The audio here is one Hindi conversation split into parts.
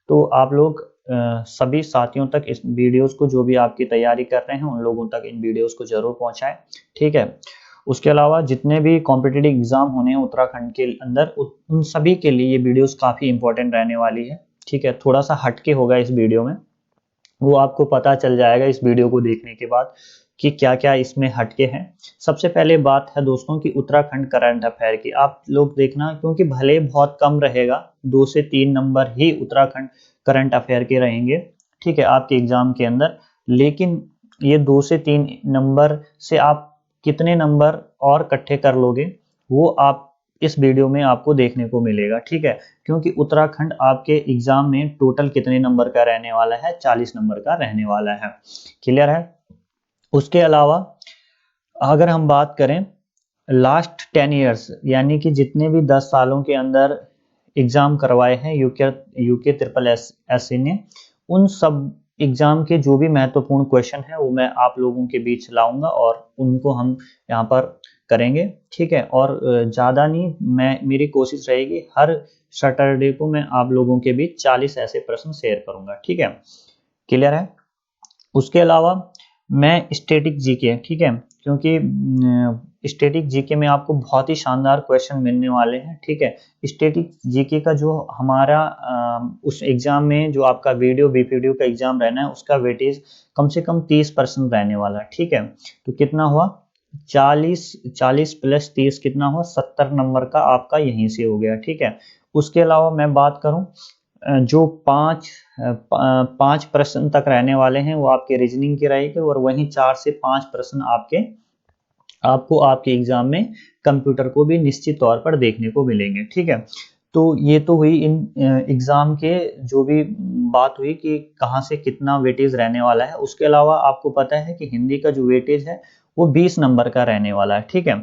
तो आप लोग सभी साथियों तक इस वीडियोस को, जो भी आपकी तैयारी कर रहे हैं उन लोगों तक इन वीडियोस को जरूर पहुंचाएं, ठीक है। उसके अलावा जितने भी कॉम्पिटिटिव एग्जाम होने हैं उत्तराखंड के अंदर, उन सभी के लिए ये वीडियोस काफ़ी इंपॉर्टेंट रहने वाली है, ठीक है। थोड़ा सा हटके होगा इस वीडियो में, वो आपको पता चल जाएगा इस वीडियो को देखने के बाद कि क्या क्या इसमें हटके हैं। सबसे पहले बात है दोस्तों कि उत्तराखंड करंट अफेयर की आप लोग देखना, क्योंकि भले बहुत कम रहेगा, 2 से 3 नंबर ही उत्तराखंड करंट अफेयर के रहेंगे, ठीक है, आपके एग्जाम के अंदर। लेकिन ये 2 से 3 नंबर से आप कितने नंबर और इकट्ठे कर लोगे, वो आप इस वीडियो में आपको देखने को मिलेगा, ठीक है। क्योंकि उत्तराखंड आपके एग्जाम में टोटल कितने नंबर का रहने वाला है, 40 नंबर का रहने वाला है, क्लियर है। उसके अलावा अगर हम बात करें लास्ट 10 ईयर्स, यानी कि जितने भी 10 सालों के अंदर एग्जाम करवाए हैं यूके ट्रिपल एस ने, उन सब एग्जाम के जो भी महत्वपूर्ण क्वेश्चन है वो मैं आप लोगों के बीच लाऊंगा और उनको हम यहाँ पर करेंगे, ठीक है। और ज़्यादा नहीं, मेरी कोशिश रहेगी हर सैटरडे को मैं आप लोगों के बीच 40 ऐसे प्रश्न शेयर करूंगा, ठीक है, क्लियर है। उसके अलावा मैं स्टैटिक जीके, ठीक है, क्योंकि स्टैटिक जीके में आपको बहुत ही शानदार क्वेश्चन मिलने वाले हैं, ठीक है। स्टैटिक जीके का जो हमारा उस एग्जाम में जो आपका वीडियो का एग्जाम रहना है, उसका वेटेज कम से कम 30% रहने वाला है, ठीक है। तो कितना हुआ, 40 प्लस 30 कितना हुआ, 70 नंबर का आपका यहीं से हो गया, ठीक है। उसके अलावा मैं बात करूं जो पांच प्रश्न तक रहने वाले हैं वो आपके रीजनिंग के रहेंगे, और वहीं 4 से 5 प्रश्न आपको आपके एग्जाम में कंप्यूटर को भी निश्चित तौर पर देखने को मिलेंगे, ठीक है। तो ये तो हुई इन एग्जाम के जो भी बात हुई कि कहाँ से कितना वेटेज रहने वाला है। उसके अलावा आपको पता है कि हिंदी का जो वेटेज है वो 20 नंबर का रहने वाला है, ठीक है।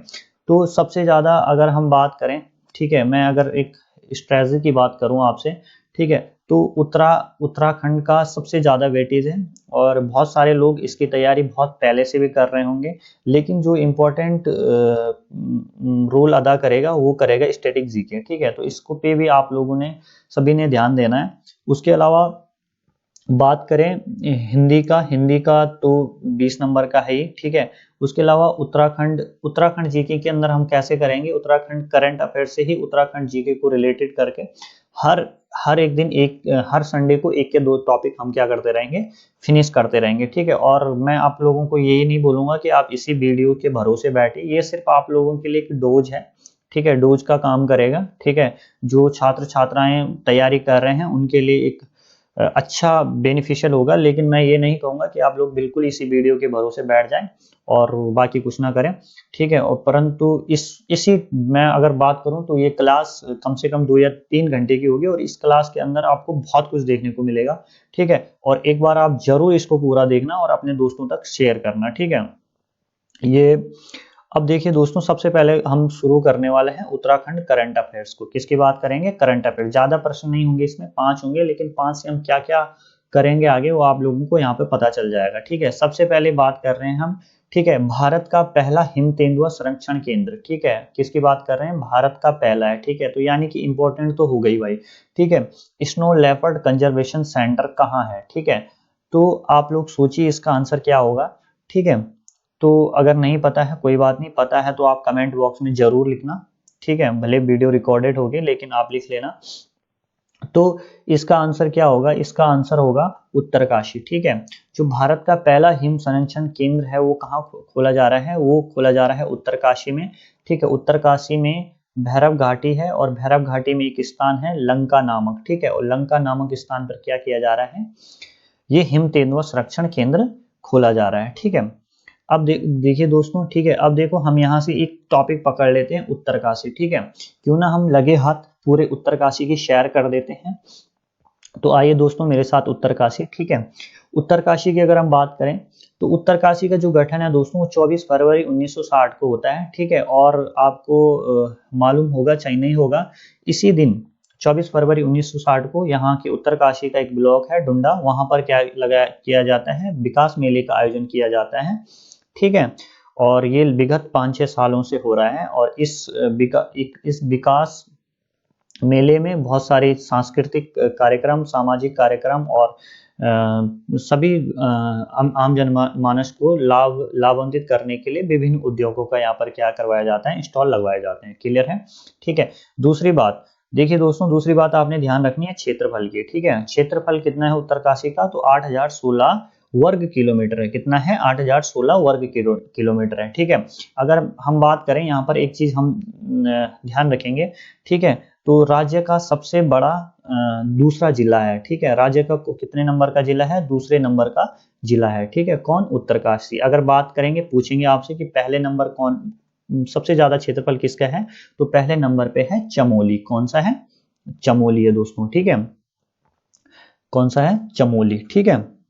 तो सबसे ज़्यादा अगर हम बात करें, ठीक है, मैं अगर एक स्ट्रेटजी की बात करूं आपसे, ठीक है, तो उत्तराखंड का सबसे ज़्यादा वेटेज है, और बहुत सारे लोग इसकी तैयारी बहुत पहले से भी कर रहे होंगे, लेकिन जो इम्पोर्टेंट रोल अदा करेगा वो करेगा स्टैटिक जीके, ठीक है। तो इसको पे भी आप लोगों ने सभी ने ध्यान देना है। उसके अलावा बात करें हिंदी का तो 20 नंबर का है ही, ठीक है। उसके अलावा उत्तराखंड जीके के अंदर हम कैसे करेंगे, उत्तराखंड करंट अफेयर से ही उत्तराखंड जीके को रिलेटेड करके हर हर एक दिन हर संडे को एक के दो टॉपिक हम क्या करते रहेंगे, फिनिश करते रहेंगे, ठीक है। और मैं आप लोगों को यही नहीं बोलूंगा कि आप इसी वीडियो के भरोसे बैठे, ये सिर्फ आप लोगों के लिए एक डोज है, ठीक है, डोज का काम करेगा, ठीक है। जो छात्र छात्राएं तैयारी कर रहे हैं उनके लिए एक अच्छा बेनिफिशियल होगा, लेकिन मैं ये नहीं कहूँगा कि आप लोग बिल्कुल इसी वीडियो के भरोसे बैठ जाएं और बाकी कुछ ना करें, ठीक है। और परंतु इसी मैं अगर बात करूं तो ये क्लास कम से कम 2 या 3 घंटे की होगी, और इस क्लास के अंदर आपको बहुत कुछ देखने को मिलेगा, ठीक है। और एक बार आप जरूर इसको पूरा देखना और अपने दोस्तों तक शेयर करना, ठीक है। ये अब देखिए दोस्तों, सबसे पहले हम शुरू करने वाले हैं उत्तराखंड करंट अफेयर्स को। किसकी बात करेंगे, करंट अफेयर। ज्यादा प्रश्न नहीं होंगे इसमें, 5 होंगे, लेकिन 5 से हम क्या क्या करेंगे आगे वो आप लोगों को यहाँ पे पता चल जाएगा, ठीक है। सबसे पहले बात कर रहे हैं हम, ठीक है, भारत का पहला हिम तेंदुआ संरक्षण केंद्र, ठीक है, किसकी बात कर रहे हैं, भारत का पहला है, ठीक है। तो यानी कि इंपॉर्टेंट तो हो गई भाई, ठीक है। स्नो लेपर्ड कंजर्वेशन सेंटर कहाँ है, ठीक है। तो आप लोग सोचिए इसका आंसर क्या होगा, ठीक है। तो अगर नहीं पता है कोई बात नहीं, पता है तो आप कमेंट बॉक्स में जरूर लिखना, ठीक है। भले वीडियो रिकॉर्डेड होगी लेकिन आप लिख लेना। तो इसका आंसर क्या होगा, इसका आंसर होगा उत्तरकाशी, ठीक है। जो भारत का पहला हिम संरक्षण केंद्र है वो कहाँ खोला जा रहा है, वो खोला जा रहा है उत्तरकाशी में, ठीक है। उत्तरकाशी में भैरव घाटी है, और भैरव घाटी में एक स्थान है लंका नामक, ठीक है। और लंका नामक स्थान पर क्या किया जा रहा है, ये हिम तेंदुआ संरक्षण केंद्र खोला जा रहा है, ठीक है। अब देखिए दोस्तों, ठीक है, अब देखो हम यहाँ से एक टॉपिक पकड़ लेते हैं उत्तरकाशी, ठीक है। क्यों ना हम लगे हाथ पूरे उत्तरकाशी की शेयर कर देते हैं। तो आइए दोस्तों मेरे साथ उत्तरकाशी, ठीक है। उत्तरकाशी की अगर हम बात करें तो उत्तरकाशी का जो गठन है दोस्तों वो 24 फरवरी 1960 को होता है, ठीक है। और आपको मालूम होगा चाहे नहीं होगा, इसी दिन 24 फरवरी 1960 को यहाँ के उत्तरकाशी का एक ब्लॉक है डुंडा, वहां पर क्या किया जाता है, विकास मेले का आयोजन किया जाता है, ठीक है। और ये विगत 5-6 सालों से हो रहा है, और इस विकास मेले में बहुत सारे सांस्कृतिक कार्यक्रम, सामाजिक कार्यक्रम और सभी आम जनमानस को लाभान्वित करने के लिए विभिन्न उद्योगों का यहाँ पर क्या करवाया जाता है, स्टॉल लगवाए जाते हैं। क्लियर है? ठीक है। दूसरी बात देखिए दोस्तों, दूसरी बात आपने ध्यान रखनी है क्षेत्रफल की। ठीक है, क्षेत्रफल कितना है उत्तरकाशी का? तो 8016 वर्ग किलोमीटर है। कितना है? 8016 वर्ग किलोमीटर है। ठीक है। अगर हम बात करें यहाँ पर एक चीज हम ध्यान रखेंगे। ठीक है, तो राज्य का सबसे बड़ा दूसरा जिला है। ठीक है, राज्य का कितने नंबर का जिला है? दूसरे नंबर का जिला है। ठीक है, कौन? उत्तरकाशी। अगर बात करेंगे, पूछेंगे आपसे कि पहले नंबर कौन, सबसे ज्यादा क्षेत्रफल किसका है, तो पहले नंबर पे है चमोली। कौन सा है? चमोली है दोस्तों। ठीक है, कौन सा है? चमोली। ठीक है।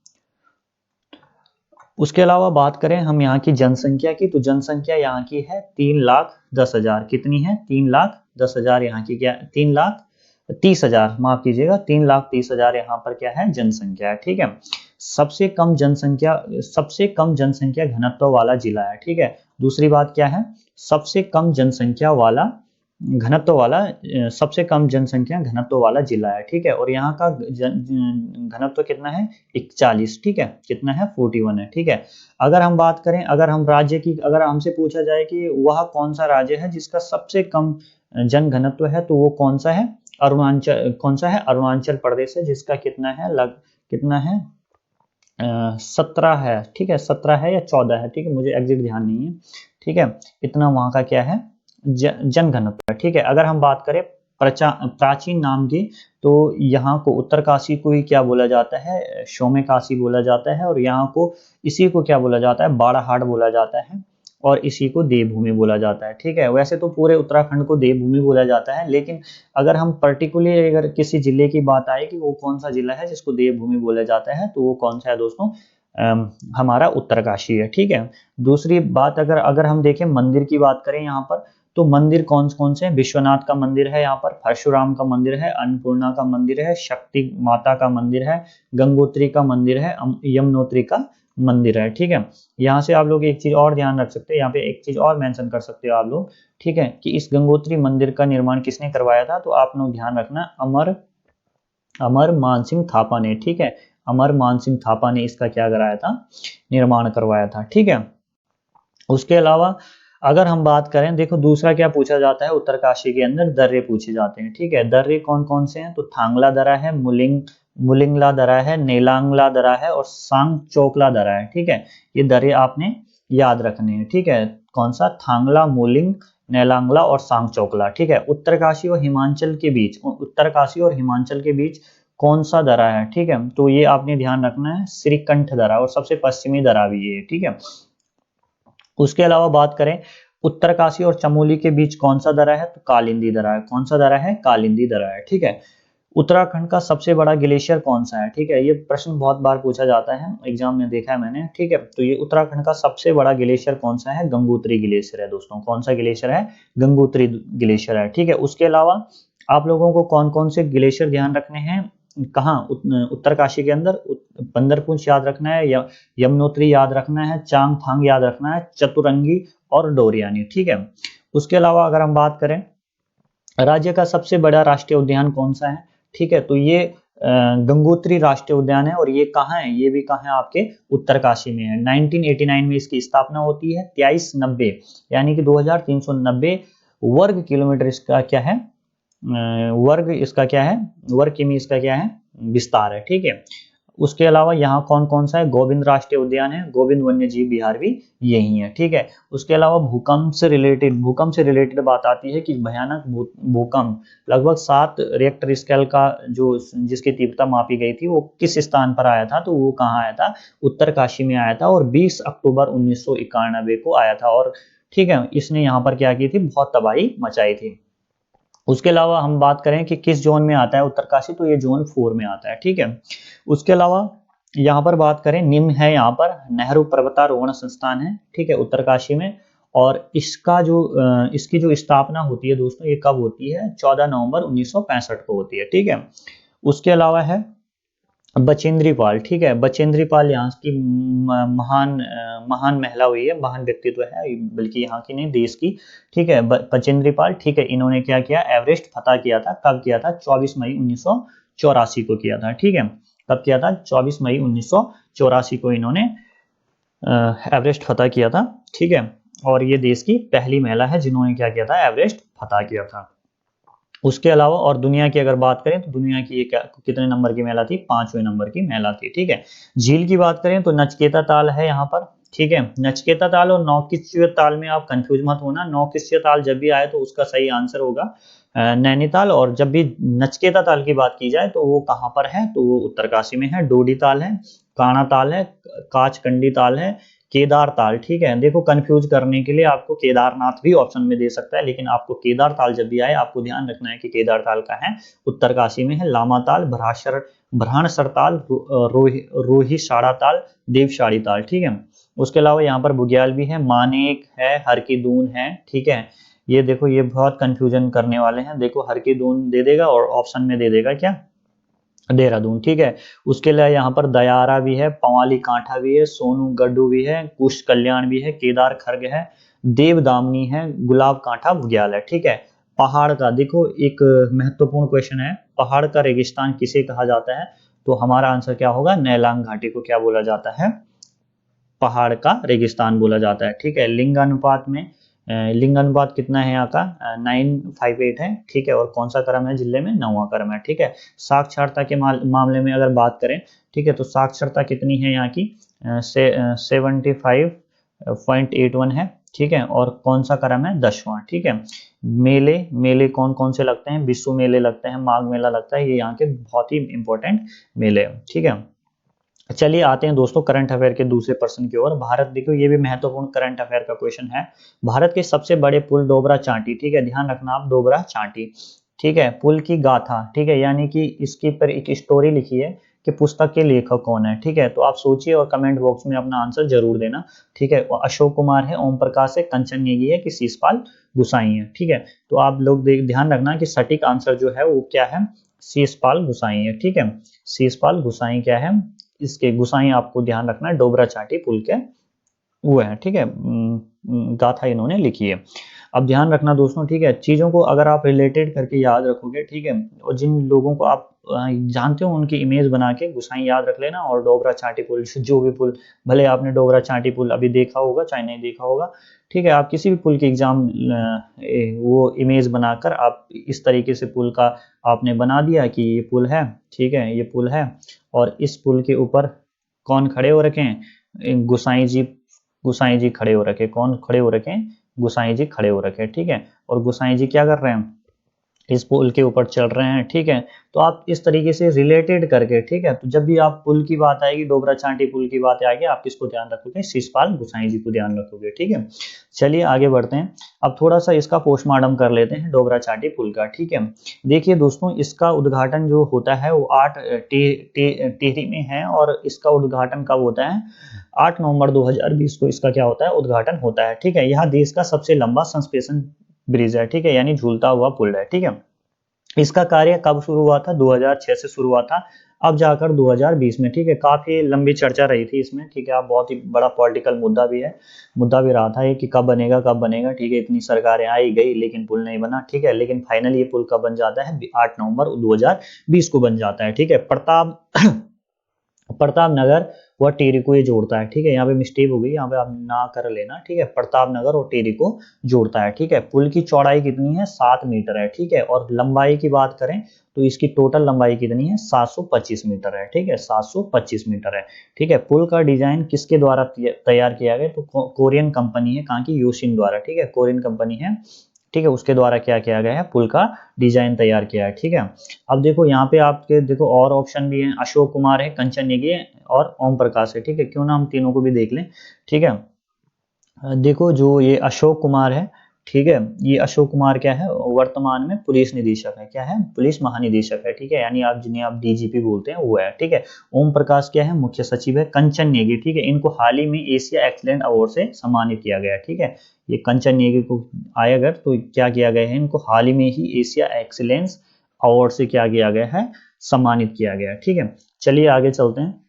उसके अलावा बात करें हम यहाँ की जनसंख्या की, तो जनसंख्या यहाँ की है 3,10,000। कितनी है? 3,10,000 यहाँ की क्या? 3,30,000, माफ कीजिएगा, 3,30,000 यहाँ पर क्या है? जनसंख्या है। ठीक है। सबसे कम जनसंख्या घनत्व वाला जिला है। ठीक है। दूसरी बात क्या है? सबसे कम जनसंख्या वाला घनत्व वाला सबसे कम जनसंख्या घनत्व वाला जिला है। ठीक है, और यहाँ का घनत्व कितना है? 41। ठीक है, कितना है? 41 है। ठीक है। अगर हम बात करें, अगर हम राज्य की, अगर हमसे पूछा जाए कि वह कौन सा राज्य है जिसका सबसे कम जन घनत्व है, तो वो कौन सा है? अरुणाचल। कौन सा है? अरुणाचल प्रदेश है, जिसका कितना है? कितना है? 17 है। ठीक है, 17 है या 14 है। ठीक है, मुझे एग्जैक्ट ध्यान नहीं है। ठीक है, इतना वहां का क्या है? जन घनत्व। ठीक है। अगर हम बात करें प्राचीन नाम की, तो यहाँ को उत्तरकाशी को ही क्या बोला जाता है? सौम्यकाशी बोला जाता है। और यहाँ को, इसी को क्या बोला जाता है? बाड़ाहाट बोला जाता है। और इसी को देवभूमि बोला जाता है। ठीक है, वैसे तो पूरे उत्तराखंड को देवभूमि बोला जाता है, लेकिन अगर हम पर्टिकुलरली अगर किसी जिले की बात आए कि वो कौन सा जिला है जिसको देवभूमि बोला जाता है, तो वो कौन सा है दोस्तों? हमारा उत्तरकाशी है। ठीक है। दूसरी बात, अगर अगर हम देखें मंदिर की बात करें यहाँ पर, तो मंदिर कौन कौन से हैं? विश्वनाथ का मंदिर है यहाँ पर, परशुराम का मंदिर है, अन्नपूर्णा का मंदिर है, शक्ति माता का मंदिर है, गंगोत्री का मंदिर है, यमुनोत्री का मंदिर है। ठीक है। यहाँ से आप लोग एक चीज और ध्यान रख सकते हैं, यहाँ पे एक चीज और मेंशन कर सकते हो आप लोग। ठीक है, कि इस गंगोत्री मंदिर का निर्माण किसने करवाया था? तो आप लोग ध्यान रखना, अमर मान सिंह थापा ने। ठीक है, अमर मान सिंह थापा ने इसका क्या कराया था? निर्माण करवाया था। ठीक है। उसके अलावा अगर हम बात करें, देखो दूसरा क्या पूछा जाता है उत्तरकाशी के अंदर? दर्रे पूछे जाते हैं। ठीक है, दर्रे कौन कौन से हैं? तो थांगला दरा है, मुलिंगला दरा है, नेलांगला दरा है और सांग चोकला दरा है। ठीक है, ये दर्रे आपने याद रखने हैं। ठीक है, कौन सा? थांगला, मुलिंग, नेलांगला और सांग चोकला। ठीक है। उत्तरकाशी और हिमाचल के बीच, उत्तरकाशी और हिमाचल के बीच कौन सा दरा है? ठीक है, तो ये आपने ध्यान रखना है, श्रीकंठ दरा, और सबसे पश्चिमी दरा भी ये है। ठीक है। उसके अलावा बात करें, उत्तरकाशी और चमोली के बीच कौन सा दरा है? तो कालिंदी दरा है। कौन सा दरा है? कालिंदी दरा है। ठीक है। उत्तराखंड का सबसे बड़ा ग्लेशियर कौन सा है? ठीक है, ये प्रश्न बहुत बार पूछा जाता है, एग्जाम में देखा है मैंने। ठीक है, तो ये उत्तराखंड का सबसे बड़ा ग्लेशियर कौन सा है? गंगोत्री ग्लेशियर है दोस्तों। कौन सा ग्लेशियर है? गंगोत्री ग्लेशियर है। ठीक है। उसके अलावा आप लोगों को कौन कौन से ग्लेशियर ध्यान रखने हैं? कहाँ? उत्तरकाशी के अंदर बंदरपुंछ याद रखना है, या यमुनोत्री याद रखना है, चांगथांग याद रखना है, चतुरंगी और डोरियानी। ठीक है। उसके अलावा अगर हम बात करें, राज्य का सबसे बड़ा राष्ट्रीय उद्यान कौन सा है? ठीक है, तो ये गंगोत्री राष्ट्रीय उद्यान है। और ये कहाँ है? ये भी कहाँ है? आपके उत्तरकाशी में है। 1989 में इसकी स्थापना होती है। 2390 यानी कि 2390 वर्ग किलोमीटर इसका क्या है? वर्ग इसका क्या है? वर्ग किमी इसका क्या है? विस्तार है। ठीक है। उसके अलावा यहाँ कौन कौन सा है? गोविंद राष्ट्रीय उद्यान है, गोविंद वन्य जीव विहार भी यही है। ठीक है। उसके अलावा भूकंप से रिलेटेड बात आती है कि भयानक भूकंप लगभग 7 रिएक्टर स्केल का जो जिसकी तीव्रता मापी गई थी, वो किस स्थान पर आया था? तो वो कहाँ आया था? उत्तरकाशी में आया था, और 20 अक्टूबर 1991 को आया था। और ठीक है, इसने यहाँ पर क्या की थी? बहुत तबाही मचाई थी। उसके अलावा हम बात करें कि किस जोन में आता है उत्तरकाशी, तो ये जोन 4 में आता है। ठीक है। उसके अलावा यहाँ पर बात करें, निम्न है यहाँ पर नेहरू पर्वतारोहण संस्थान है। ठीक है, उत्तरकाशी में। और इसकी जो स्थापना होती है दोस्तों, ये कब होती है? 14 नवंबर 1965 को होती है। ठीक है। उसके अलावा है बचेंद्री पाल, ठीक है, बचेंद्री पाल यहाँ की महान महिला हुई है, महान व्यक्तित्व है, बल्कि यहाँ की नहीं देश की, ठीक है, बचेंद्री पाल, ठीक है। इन्होंने क्या किया, एवरेस्ट फतह किया था, कब किया था, 24 मई 1984 को किया था, ठीक है। कब किया था, 24 मई 1984 को इन्होंने एवरेस्ट फतह किया था, ठीक है। और ये देश की पहली महिला है जिन्होंने क्या किया था, एवरेस्ट फतह किया था। उसके अलावा और दुनिया की अगर बात करें तो दुनिया की ये कितने नंबर की महिला थी, 5वें नंबर की महिला थी, ठीक है। झील की बात करें तो नचकेता ताल है यहाँ पर, ठीक है। नचकेता ताल और नौकिस्यू ताल में आप कंफ्यूज मत होना, नौकिस्यू ताल जब भी आए तो उसका सही आंसर होगा नैनीताल, और जब भी नचकेता ताल की बात की जाए तो वो कहाँ पर है, तो वो उत्तरकाशी में है, डोडी ताल है, काणा ताल है, काचकंडी ताल है, केदार ताल, ठीक है। देखो कंफ्यूज करने के लिए आपको केदारनाथ भी ऑप्शन में दे सकता है, लेकिन आपको केदार ताल जब भी आए आपको ध्यान रखना है कि केदार ताल का है, उत्तरकाशी में है। लामा ताल, भ्राणसर ताल, रोहिशाड़ा ताल, देवशाड़ी ताल, ठीक है। उसके अलावा यहाँ पर बुग्याल भी है, मानेक है, हर की दून है, ठीक है। ये देखो ये बहुत कंफ्यूजन करने वाले हैं, देखो हर की दून दे देगा और ऑप्शन में दे देगा क्या, देहरादून, ठीक है। उसके लिए यहाँ पर दयारा भी है, पवाली कांठा भी है, सोनू गड्ढू भी है, कुश कल्याण भी है, केदार खर्ग है, देवदामनी है, गुलाब कांठा बुग्याल है, ठीक है। पहाड़ का देखो एक महत्वपूर्ण क्वेश्चन है, पहाड़ का रेगिस्तान किसे कहा जाता है, तो हमारा आंसर क्या होगा, नैलांग घाटी को क्या बोला जाता है, पहाड़ का रेगिस्तान बोला जाता है, ठीक है। लिंगानुपात में लिंगानुपात कितना है यहाँ का, 958 है, ठीक है। और कौन सा क्रम है जिले में, 9वां क्रम है, ठीक है। साक्षरता के मामले में अगर बात करें, ठीक है, तो साक्षरता कितनी है यहाँ की, 75.81 है, ठीक है। और कौन सा क्रम है, 10वां, ठीक है। मेले मेले कौन कौन से लगते हैं, विश्व मेले लगते हैं, माघ मेला लगता है, ये यहाँ के बहुत ही इंपॉर्टेंट मेले, ठीक है। चलिए आते हैं दोस्तों करंट अफेयर के दूसरे प्रश्न की ओर। भारत, देखो ये भी महत्वपूर्ण करंट अफेयर का क्वेश्चन है, भारत के सबसे बड़े पुल डोबरा चांटी, ठीक है, ध्यान रखना आप, डोबरा चांटी, ठीक है। पुल की गाथा, ठीक है, यानी कि इसके पर एक स्टोरी लिखी है कि पुस्तक के लेखक कौन है, ठीक है। तो आप सोचिए और कमेंट बॉक्स में अपना आंसर जरूर देना, ठीक है। अशोक कुमार है, ओम प्रकाश है, कंचन नेगी है, कि शीशपाल गुसाई है, ठीक है। तो आप लोग ध्यान रखना कि सटीक आंसर जो है वो क्या है, शीशपाल गुसाई है, ठीक है। शीशपाल गुसाई क्या है, इसके गुसाई आपको ध्यान रखना है, डोबरा चांटी पुल के वो है, ठीक है, गाथा इन्होंने लिखी है। अब ध्यान रखना दोस्तों, ठीक है, चीजों को अगर आप रिलेटेड करके याद रखोगे, ठीक है, और जिन लोगों को आप जानते हो उनकी इमेज बना के गुसाई याद रख लेना, और डोबरा चांटी पुल, जो भी पुल, भले आपने डोबरा चांटी पुल अभी देखा होगा चाहे नहीं देखा होगा, ठीक है, आप किसी भी पुल की एग्जाम वो इमेज बनाकर आप इस तरीके से पुल का आपने बना दिया कि ये पुल है, ठीक है, ये पुल है, और इस पुल के ऊपर कौन खड़े हो रखे हैं, गुसाई जी खड़े हो रखे, कौन खड़े हो रखे हैं, गुसाई जी खड़े हो रखे, ठीक है। और गुसाई जी क्या कर रहे हैं, इस पुल के ऊपर चल रहे हैं, ठीक है। तो आप इस तरीके से रिलेटेड करके, ठीक है, तो जब भी आप पुल की बात आएगी, डोबरा चांटी पुल की बात आएगी, आप किसको ध्यान रखोगे, शीशपाल गुसाई जी को ध्यान रखोगे, ठीक है। चलिए आगे बढ़ते हैं, अब थोड़ा सा इसका पोस्टमार्टम कर लेते हैं डोबरा चांटी पुल का, ठीक है। देखिए दोस्तों, इसका उद्घाटन जो होता है वो 8 टिहरी में है, और इसका उद्घाटन कब होता है, 8 नवंबर 2020 को इसका क्या होता है, उद्घाटन होता है, ठीक है। यहाँ देश का सबसे लंबा सस्पेंशन ब्रिज है, ठीक है, यानी झूलता हुआ पुल है, ठीक है। इसका कार्य कब शुरू हुआ था, 2006 से शुरू हुआ था, अब जाकर 2020 में, ठीक है। काफी लंबी चर्चा रही थी इसमें, ठीक है, अब बहुत ही बड़ा पॉलिटिकल मुद्दा भी है, मुद्दा भी रहा था ये कि कब बनेगा कब बनेगा, ठीक है। इतनी सरकारें आई गई लेकिन पुल नहीं बना, ठीक है, लेकिन फाइनली ये पुल कब बन जाता है, 8 नवंबर 2020 को बन जाता है, ठीक है। प्रताप नगर व टेरी को ये जोड़ता है, ठीक है, यहाँ पे मिस्टेक हो गई, यहाँ पे आप ना कर लेना, ठीक है, प्रताप नगर और टेरी को जोड़ता है, ठीक है। पुल की चौड़ाई कितनी है, 7 मीटर है, ठीक है। और लंबाई की बात करें तो इसकी टोटल लंबाई कितनी है, 725 मीटर है, ठीक है, 725 मीटर है, ठीक है। पुल का डिजाइन किसके द्वारा तैयार किया गया, तो कोरियन कंपनी है, कहाँ की, योशिन द्वारा, ठीक है, कोरियन कंपनी है, ठीक है, उसके द्वारा क्या किया गया है, पुल का डिजाइन तैयार किया है, ठीक है। अब देखो यहाँ पे आपके देखो और ऑप्शन भी हैं, अशोक कुमार है, कंचन नेगी है, और ओम प्रकाश है, ठीक है। क्यों ना हम तीनों को भी देख लें, ठीक है। देखो जो ये अशोक कुमार है, ठीक है, ये अशोक कुमार क्या है, वर्तमान में पुलिस निदेशक है, क्या है, पुलिस महानिदेशक है, ठीक है, यानी आप जिन्हें आप डीजीपी बोलते हैं वो है, ठीक है। ओम प्रकाश क्या है, मुख्य सचिव है। कंचन नेगी, ठीक है, इनको हाल ही में एशिया एक्सीलेंट अवार्ड से सम्मानित किया गया, ठीक है। ये कंचन नेगी को आए अगर तो क्या किया गया है, इनको हाल ही में ही एशिया एक्सीलेंस अवार्ड से क्या किया गया है, सम्मानित किया गया। ठीक है, चलिए आगे चलते हैं।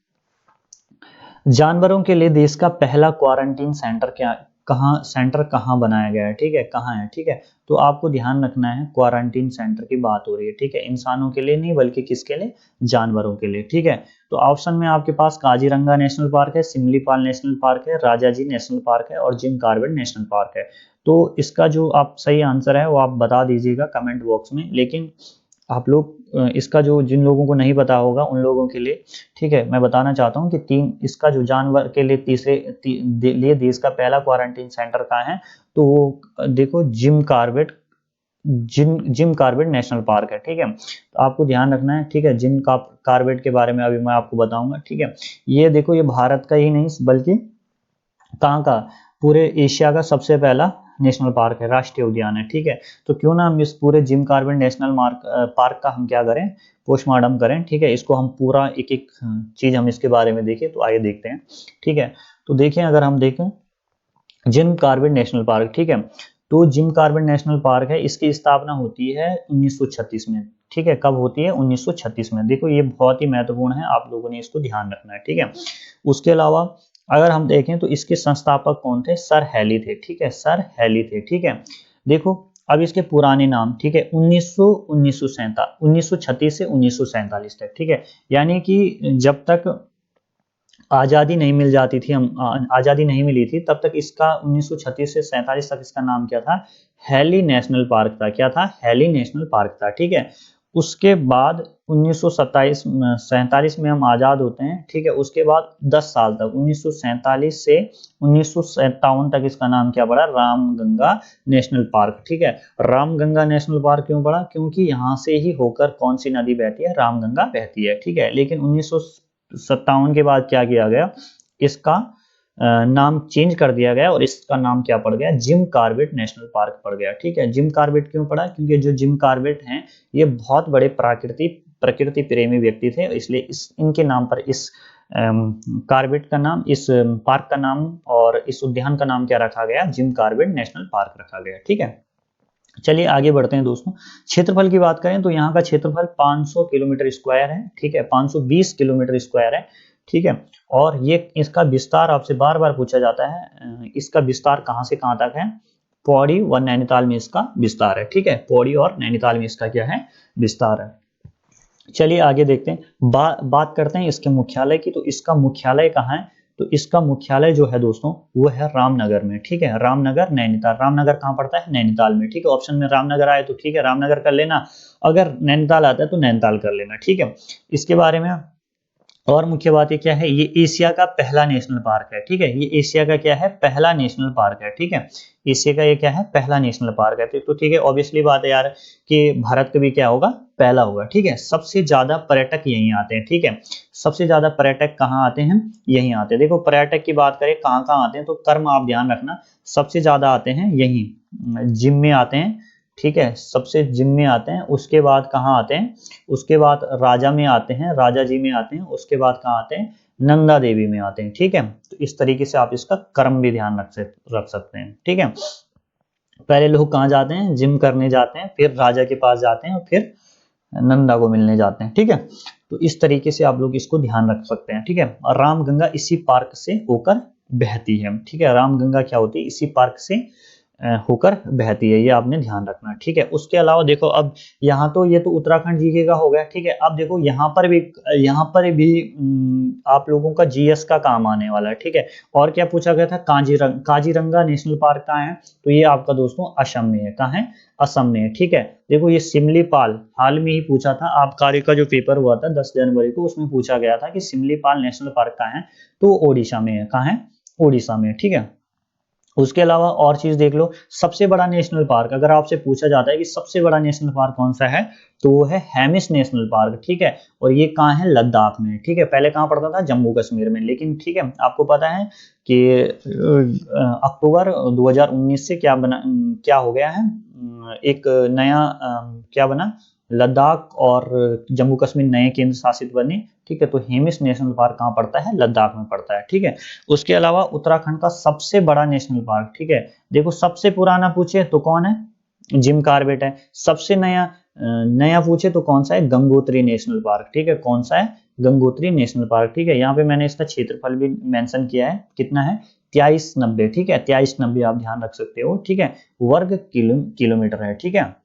जानवरों के लिए देश का पहला क्वारंटीन सेंटर कहाँ बनाया गया है? ठीक है, कहाँ है? ठीक है, तो आपको ध्यान रखना है, क्वारंटीन सेंटर की बात हो रही है। ठीक है, इंसानों के लिए नहीं बल्कि किसके लिए? जानवरों के लिए। ठीक है, तो ऑप्शन में आपके पास काजीरंगा नेशनल पार्क है, सिमलीपाल नेशनल पार्क है, राजाजी नेशनल पार्क है और जिम कॉर्बेट नेशनल पार्क है। तो इसका जो आप सही आंसर है वो आप बता दीजिएगा कमेंट बॉक्स में। लेकिन आप लोग इसका जो जिन लोगों को नहीं पता होगा उन लोगों के लिए, ठीक है, मैं बताना चाहता हूँ कि इसका जो जानवर के लिए लिए देश का पहला क्वारंटीन सेंटर कहाँ है, तो वो देखो जिम कॉर्बेट नेशनल पार्क है। ठीक है, तो आपको ध्यान रखना है। ठीक है, जिम कॉर्बेट के बारे में अभी मैं आपको बताऊंगा। ठीक है, ये देखो ये भारत का ही नहीं बल्कि कहाँ का, पूरे एशिया का सबसे पहला नेशनल पार्क है, राष्ट्रीय उद्यान है। ठीक है, तो क्यों ना हम इस पूरे जिम कॉर्बेट नेशनल पार्क का हम क्या करें, पोस्टमार्टम करें। ठीक है, इसको हम पूरा एक एक चीज हम इसके बारे में देखें, तो आइए देखते हैं। ठीक है, तो देखें, अगर हम देखें जिम कॉर्बेट नेशनल पार्क, ठीक है, तो जिम कॉर्बेट नेशनल पार्क है, इसकी स्थापना होती है 1936 में। ठीक है, कब होती है? 1936 में। देखो ये बहुत ही महत्वपूर्ण है, आप लोगों ने इसको ध्यान रखना है। ठीक है, उसके अलावा अगर हम देखें तो इसके संस्थापक कौन थे? सर हैली थे। ठीक है, सर हैली थे। ठीक है, देखो अब इसके पुराने नाम, ठीक है, 1936 से 1947 तक। ठीक है, यानी कि जब तक आज़ादी नहीं मिल जाती थी, हम आज़ादी नहीं मिली थी, तब तक इसका 1936 से 47 तक इसका नाम क्या था? हैली नेशनल पार्क था। क्या था? हैली नेशनल पार्क था। ठीक है, उसके बाद 1947 में हम आज़ाद होते हैं। ठीक है, उसके बाद 10 साल तक 1947 से 1957 तक इसका नाम क्या पड़ा? Ramganga national park. ठीक है, रामगंगा नेशनल पार्क क्यों पड़ा? क्योंकि यहाँ से ही होकर कौन सी नदी बहती है? रामगंगा बहती है। ठीक है, लेकिन 1957 के बाद क्या किया गया? इसका नाम चेंज कर दिया गया और इसका नाम क्या पड़ गया? जिम कॉर्बेट नेशनल पार्क पड़ गया। ठीक है, जिम कॉर्बेट क्यों पड़ा? क्योंकि जो जिम कॉर्बेट हैं ये बहुत बड़े प्रकृति प्रेमी व्यक्ति थे, इसलिए इनके नाम पर इस कॉर्बेट का नाम, इस पार्क का नाम और इस उद्यान का नाम क्या रखा गया? जिम कॉर्बेट नेशनल पार्क रखा गया। ठीक है, चलिए आगे बढ़ते हैं दोस्तों। क्षेत्रफल की बात करें तो यहाँ का क्षेत्रफल 500 किलोमीटर स्क्वायर है। ठीक है, 520 किलोमीटर स्क्वायर है। ठीक है, और ये इसका विस्तार आपसे बार बार पूछा जाता है, इसका विस्तार कहाँ से कहाँ तक है? पौड़ी व नैनीताल में इसका विस्तार है। ठीक है, पौड़ी और नैनीताल में इसका क्या है? विस्तार है। चलिए आगे देखते हैं। बात करते हैं इसके मुख्यालय की, तो इसका मुख्यालय कहाँ है? तो इसका मुख्यालय जो है दोस्तों वो है रामनगर में। ठीक है, रामनगर नैनीताल। रामनगर कहाँ पड़ता है? नैनीताल में। ठीक है, ऑप्शन में रामनगर आए तो ठीक है रामनगर कर लेना, अगर नैनीताल आता है तो नैनीताल कर लेना। ठीक है, इसके बारे में और मुख्य बात ये क्या है? ये एशिया का पहला नेशनल पार्क है। ठीक है, ये एशिया का क्या है? पहला नेशनल पार्क है। ठीक है, एशिया का ये क्या है? पहला नेशनल पार्क है। तो ठीक है, ऑब्वियसली बात है यार कि भारत का भी क्या होगा? पहला होगा। ठीक है, सबसे ज्यादा पर्यटक यहीं आते हैं। ठीक है, सबसे ज्यादा पर्यटक कहाँ आते हैं? यहीं आते हैं। देखो पर्यटक की बात करें कहाँ कहाँ आते हैं, तो कर्म आप ध्यान रखना, सबसे ज्यादा आते हैं यहीं जिम में आते हैं। ठीक है, सबसे जिम में आते हैं। उसके बाद कहाँ आते हैं? उसके बाद राजा में आते हैं, राजा जी में आते हैं। उसके बाद कहाँ आते हैं? नंदा देवी में आते हैं। ठीक है, तो इस तरीके से आप इसका क्रम भी ध्यान रख सकते हैं। ठीक है, पहले लोग कहाँ जाते हैं? जिम करने जाते हैं, फिर राजा के पास जाते हैं और फिर नंदा को मिलने जाते हैं। ठीक है, तो इस तरीके से आप लोग इसको ध्यान रख सकते हैं। ठीक है, रामगंगा इसी पार्क से होकर बहती है। ठीक है, रामगंगा क्या होती है? इसी पार्क से होकर बहती है, ये आपने ध्यान रखना है। ठीक है, उसके अलावा देखो अब यहाँ तो ये तो उत्तराखंड जीके का हो गया। ठीक है, अब देखो यहाँ पर भी आप लोगों का जीएस का काम आने वाला है। ठीक है, और क्या पूछा गया था? काजीरंगा नेशनल पार्क कहाँ है? तो ये आपका दोस्तों असम में है। कहाँ है? असम में है। ठीक है, देखो ये सिमलीपाल हाल में ही पूछा था, आबकारी का जो पेपर हुआ था 10 जनवरी को, उसमें पूछा गया था कि सिमलीपाल नेशनल पार्क कहाँ है? तो ओडिशा में है। कहाँ है? ओडिशा में। ठीक है, उसके अलावा और चीज देख लो, सबसे बड़ा नेशनल पार्क अगर आपसे पूछा जाता है कि सबसे बड़ा नेशनल पार्क कौन सा है, तो वो है हेमिस नेशनल पार्क। ठीक है, और ये कहाँ है? लद्दाख में। ठीक है, पहले कहाँ पड़ता था? जम्मू कश्मीर में, लेकिन ठीक है आपको पता है कि अक्टूबर 2019 से क्या हो गया है? एक नया क्या बना? लद्दाख और जम्मू कश्मीर नए केंद्र शासित बने। ठीक है, तो हेमिस नेशनल पार्क कहाँ पड़ता है? लद्दाख में पड़ता है। ठीक है, उसके अलावा उत्तराखंड का सबसे बड़ा नेशनल पार्क, ठीक है, देखो सबसे पुराना पूछे तो कौन है? जिम कॉर्बेट है। सबसे नया पूछे तो कौन सा है, गंगोत्री नेशनल पार्क, ठीक है, कौन सा है, गंगोत्री नेशनल पार्क, ठीक है। यहाँ पे मैंने इसका क्षेत्रफल भी मेंशन किया है, कितना है 2390, ठीक है, 2390 आप ध्यान रख सकते हो, ठीक है, वर्ग किलोमीटर है, ठीक है,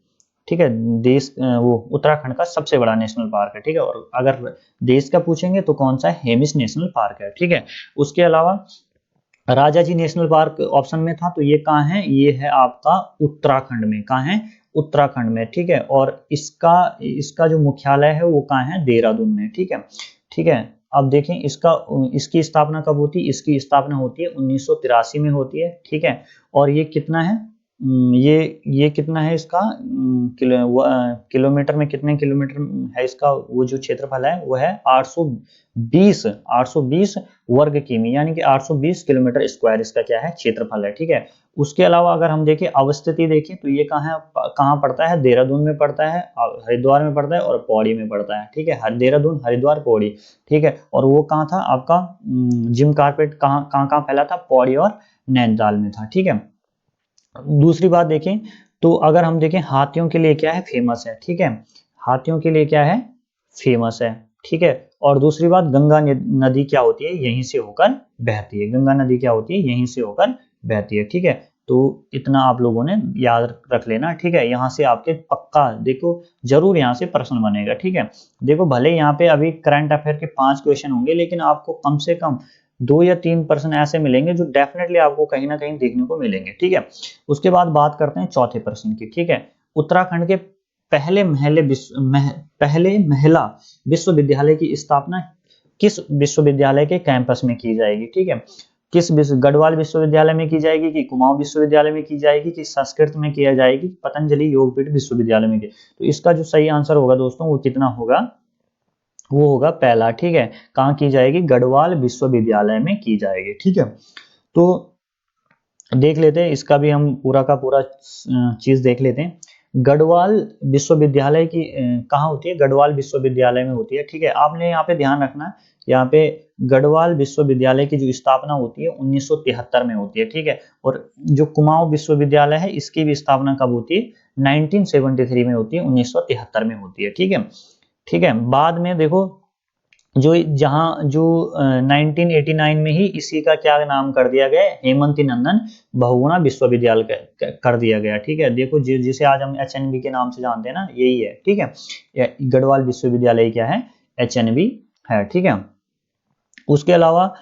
ठीक है। देश वो उत्तराखंड का सबसे बड़ा नेशनल पार्क है, ठीक है। और अगर देश का पूछेंगे तो कौन सा है, हेमिस नेशनल पार्क है, ठीक है। उसके अलावा राजा जी नेशनल पार्क ऑप्शन में था, तो ये कहाँ है, ये है आपका उत्तराखंड में, कहाँ है, उत्तराखंड में, ठीक है। और इसका इसका जो मुख्यालय है वो कहाँ है, देहरादून में, ठीक है, ठीक है। अब देखें इसकी स्थापना कब होती है, इसकी स्थापना होती है 1983 में होती है, ठीक है। और ये कितना है, ये कितना है इसका किलोमीटर में, कितने किलोमीटर है इसका वो जो क्षेत्रफल है वो है 820 वर्ग किमी, यानी कि 820 किलोमीटर स्क्वायर इसका क्या है, क्षेत्रफल है, ठीक है। उसके अलावा अगर हम देखें अवस्थिति देखें तो ये कहाँ पड़ता है, देहरादून में पड़ता है, हरिद्वार में पड़ता है और पौड़ी में पड़ता है, ठीक है, देहरादून हरिद्वार पौड़ी, ठीक है। और वो कहाँ था आपका, जिम कारपेट कहाँ फैला था, पौड़ी और नैनीताल में था, ठीक है। दूसरी बात देखें तो अगर हम देखें हाथियों के लिए क्या है, फेमस है, ठीक है, हाथियों के लिए क्या है, फेमस है, ठीक है। और दूसरी बात, गंगा नदी क्या होती है, यहीं से होकर बहती है, गंगा नदी क्या होती है, यहीं से होकर बहती है, ठीक है। तो इतना आप लोगों ने याद रख लेना, ठीक है। यहाँ से आपके पक्का देखो जरूर यहाँ से प्रश्न बनेगा, ठीक है। देखो भले यहाँ पे अभी करंट अफेयर के 5 क्वेश्चन होंगे, लेकिन आपको कम से कम 2 या 3% ऐसे मिलेंगे जो डेफिनेटली आपको कहीं ना कहीं देखने को मिलेंगे, ठीक है। उसके बाद बात करते हैं चौथे प्रश्न की, ठीक है। उत्तराखंड के पहले महिला विश्वविद्यालय की स्थापना किस विश्वविद्यालय के कैंपस में की जाएगी, ठीक है। गढ़वाल विश्वविद्यालय में की जाएगी, कि कुमाऊं विश्वविद्यालय में की जाएगी, कि संस्कृत में किया जाएगी, पतंजलि योगपीठ विश्वविद्यालय में की। तो इसका जो सही आंसर होगा दोस्तों वो कितना होगा, वो होगा पहला, ठीक है। कहाँ की जाएगी, गढ़वाल विश्वविद्यालय में की जाएगी, ठीक है। तो देख लेते हैं इसका भी हम पूरा का पूरा चीज देख लेते हैं। गढ़वाल विश्वविद्यालय की कहाँ होती है, गढ़वाल विश्वविद्यालय में होती है, ठीक है। आपने यहाँ पे ध्यान रखना है, यहाँ पे गढ़वाल विश्वविद्यालय की जो स्थापना होती है 1973 में होती है, ठीक है। और जो कुमाऊं विश्वविद्यालय है इसकी भी स्थापना कब होती है, 1973 में होती है, 1973 में होती है, ठीक है, ठीक है। बाद में देखो जो 1989 में ही इसी का क्या नाम कर दिया गया, हेमंत नंदन बहुगुणा विश्वविद्यालय कर दिया गया, ठीक है। देखो जिसे आज हम एचएनबी के नाम से जानते हैं ना, यही है, ठीक है। गढ़वाल विश्वविद्यालय क्या है, एचएनबी है, ठीक है। उसके अलावा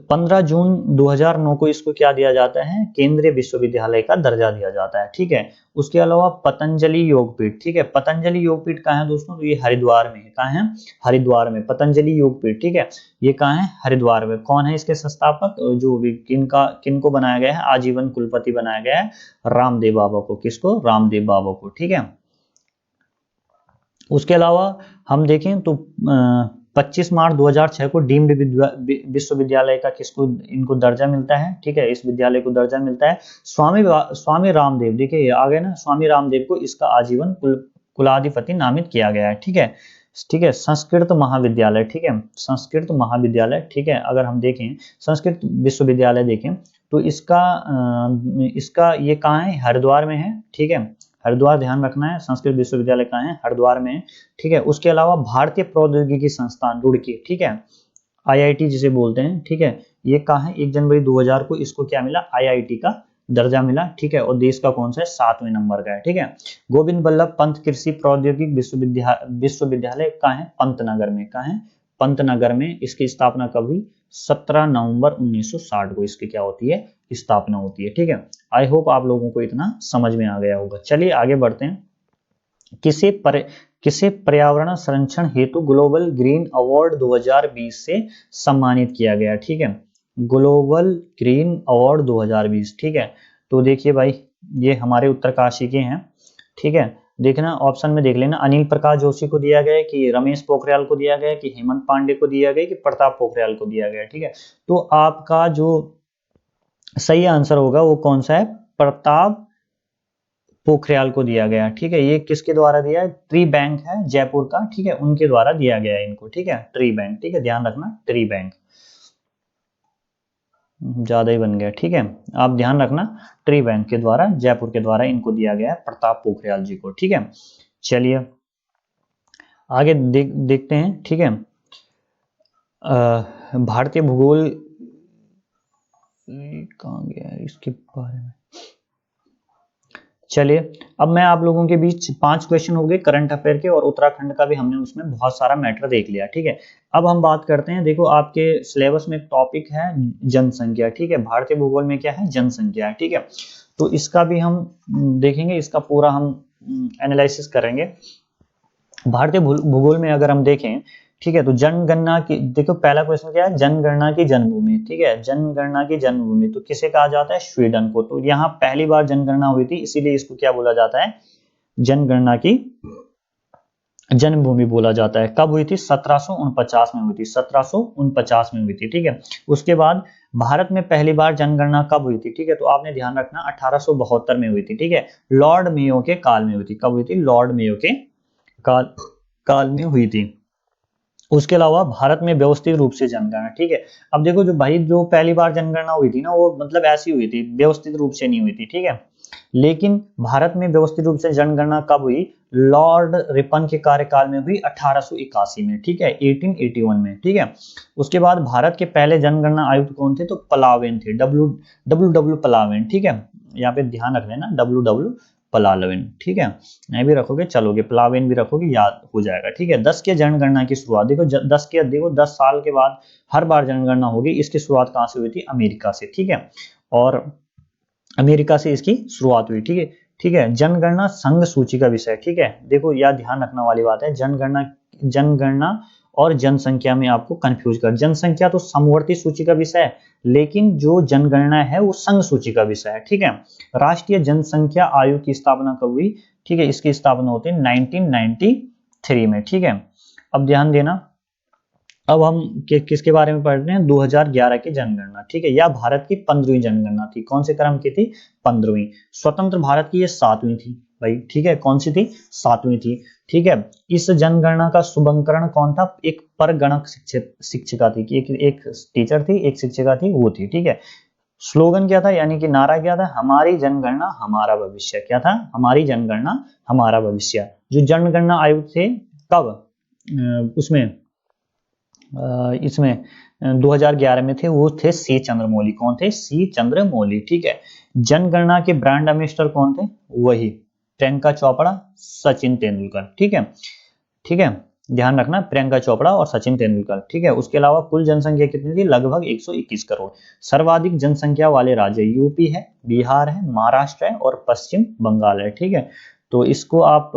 15 जून 2009 को इसको क्या दिया जाता है, केंद्रीय विश्वविद्यालय का दर्जा दिया जाता है, ठीक है। उसके अलावा पतंजलि योगपीठ, ठीक है, पतंजली योगपीठ कहाँ है दोस्तों, तो ये हरिद्वार में है, कहाँ है, हरिद्वार में पतंजलि योगपीठ, ठीक है। ये कहाँ है, हरिद्वार में। कौन है इसके संस्थापक, जो भी किनको बनाया गया है, आजीवन कुलपति बनाया गया है रामदेव बाबा को, किसको, रामदेव बाबा को, ठीक है। उसके अलावा हम देखें तो 25 मार्च 2006 को डीम्ड विश्वविद्यालय का किसको इनको दर्जा मिलता है, ठीक है, इस विद्यालय को दर्जा मिलता है स्वामी रामदेव, देखिए आ गए ना, स्वामी रामदेव को इसका आजीवन कुलाधिपति नामित किया गया है, ठीक है, ठीक है। संस्कृत महाविद्यालय, ठीक है, संस्कृत महाविद्यालय, ठीक है। अगर हम देखें संस्कृत विश्वविद्यालय देखें तो इसका ये कहाँ है, हरिद्वार में है, ठीक है, हरिद्वार ध्यान रखना है, संस्कृत विश्वविद्यालय कहाँ है, हरिद्वार में, ठीक है। उसके अलावा भारतीय प्रौद्योगिकी संस्थान रुड़की, ठीक है, आईआईटी जिसे बोलते हैं, ठीक है, ये कहाँ है, 1 जनवरी 2000 को इसको क्या मिला, आईआईटी का दर्जा मिला, ठीक है। और देश का कौन सा है, 7वें नंबर का है, ठीक है। गोविंद बल्लभ पंत कृषि प्रौद्योगिकी विश्वविद्यालय कहाँ है, पंतनगर में, कहाँ है, पंतनगर में। इसकी स्थापना कब हुई, 17 नवंबर 1960 को इसकी क्या होती है, स्थापना होती है, ठीक है। आई होप आप लोगों को इतना समझ में आ गया होगा। चलिए आगे बढ़ते हैं। किसे पर्यावरण संरक्षण हेतु ग्लोबल ग्रीन अवार्ड 2020 से सम्मानित किया गया, ठीक है, ग्लोबल ग्रीन अवार्ड 2020, ठीक है। तो देखिए भाई ये हमारे उत्तरकाशी के हैं, ठीक है। देखना ऑप्शन में देख लेना, अनिल प्रकाश जोशी को दिया गया, कि रमेश पोखरियाल को दिया गया, कि हेमंत पांडे को दिया गया, कि प्रताप पोखरियाल को दिया गया, ठीक है। तो आपका जो सही आंसर होगा वो कौन सा है, प्रताप पोखरियाल को दिया गया, ठीक है। ये किसके द्वारा दिया है, ट्री बैंक है जयपुर का, ठीक है, उनके द्वारा दिया गया है इनको, ठीक है, ट्री बैंक, ठीक है, ध्यान रखना ट्री बैंक। ज्यादा ही बन गया, ठीक है। आप ध्यान रखना, ट्री बैंक के द्वारा, जयपुर के द्वारा इनको दिया गया है, प्रताप पोखरियाल जी को, ठीक है। चलिए आगे देखते हैं, ठीक है। भारतीय भूगोल कहाँ गया है इसके बारे में। चलिए अब मैं आप लोगों के बीच 5 क्वेश्चन हो गए करंट अफेयर के, और उत्तराखंड का भी हमने उसमें बहुत सारा मैटर देख लिया, ठीक है। अब हम बात करते हैं, देखो आपके सिलेबस में एक टॉपिक है जनसंख्या, ठीक है। भारतीय भूगोल में क्या है, जनसंख्या है, ठीक है। तो इसका भी हम देखेंगे, इसका पूरा हम एनालिसिस करेंगे। भारतीय भूगोल में अगर हम देखें, ठीक है, तो जनगणना की, देखो पहला क्वेश्चन क्या है, जनगणना की जन्मभूमि, ठीक है। जनगणना की जन्मभूमि तो किसे कहा जाता है, स्वीडन को। तो यहाँ पहली बार जनगणना हुई थी, इसीलिए इसको क्या बोला जाता है, जनगणना की जन्मभूमि बोला जाता है। कब हुई थी, 1749 में हुई थी, 1749 में हुई थी, ठीक है। उसके बाद भारत में पहली बार जनगणना कब हुई थी, ठीक है, तो आपने ध्यान रखना 1872 में हुई थी, ठीक है। लॉर्ड मेयो के काल में हुई थी। कब हुई थी, लॉर्ड मेयो के काल में हुई थी। उसके अलावा भारत में व्यवस्थित रूप से जनगणना, ठीक है। अब देखो जो भाई, जो पहली बार जनगणना हुई थी ना, वो मतलब ऐसी हुई थी, व्यवस्थित रूप से नहीं हुई थी, ठीक है। लेकिन भारत में व्यवस्थित रूप से जनगणना कब हुई, लॉर्ड रिपन के कार्यकाल में हुई, 1881 में, ठीक है, 1881 में, ठीक है। उसके बाद भारत के पहले जनगणना आयुक्त कौन थे, तो पलावेन थे, डब्ल्यू पलावेन, ठीक है। यहाँ पे ध्यान रख लेना, डब्ल्यू पलावेन, ठीक है। नहीं भी रखोगे चलोगे, प्लावेन भी रखोगे, याद हो जाएगा, ठीक है। 10 के जनगणना की शुरुआत, देखो 10 साल के बाद हर बार जनगणना होगी। इसकी शुरुआत कहाँ से हुई थी, अमेरिका से, ठीक है। और अमेरिका से इसकी शुरुआत हुई, ठीक है, ठीक है। जनगणना संघ सूची का विषय, ठीक है। देखो यह ध्यान रखने वाली बात है, जनगणना और जनसंख्या में आपको कंफ्यूज कर, जनसंख्या तो समवर्ती सूची का विषय है, लेकिन जो जनगणना है वो संघ सूची का विषय है, ठीक है। राष्ट्रीय जनसंख्या आयोग की स्थापना कब हुई, ठीक है, इसकी स्थापना होती है 1993 में, ठीक है। अब ध्यान देना, अब हम किसके बारे में पढ़ रहे हैं, 2011 की जनगणना, ठीक है। यह भारत की 15वीं जनगणना थी। कौन से क्रम की थी, 15वीं। स्वतंत्र भारत की ये 7वीं थी भाई, ठीक है। कौन सी थी, 7वीं थी, ठीक है। इस जनगणना का शुभंकरण कौन था, एक परगणक शिक्षिका थी, एक टीचर थी, एक शिक्षिका थी, वो थी, ठीक है। स्लोगन क्या था, यानी कि नारा क्या था, हमारी जनगणना हमारा भविष्य। क्या था, हमारी जनगणना हमारा भविष्य। जो जनगणना आयुक्त थे कब, उसमें इसमें 2011 में थे, वो थे सी चंद्रमौली। कौन थे, सी चंद्रमौली, ठीक है। जनगणना के ब्रांड एम्बेसडर कौन थे, वही प्रियंका चोपड़ा, सचिन तेंदुलकर, ठीक है, ठीक है। ध्यान रखना, प्रियंका चोपड़ा और सचिन तेंदुलकर, ठीक है। उसके अलावा कुल जनसंख्या कितनी थी, लगभग 121 करोड़। सर्वाधिक जनसंख्या वाले राज्य यूपी है, बिहार है, महाराष्ट्र है और पश्चिम बंगाल है, ठीक है। तो इसको आप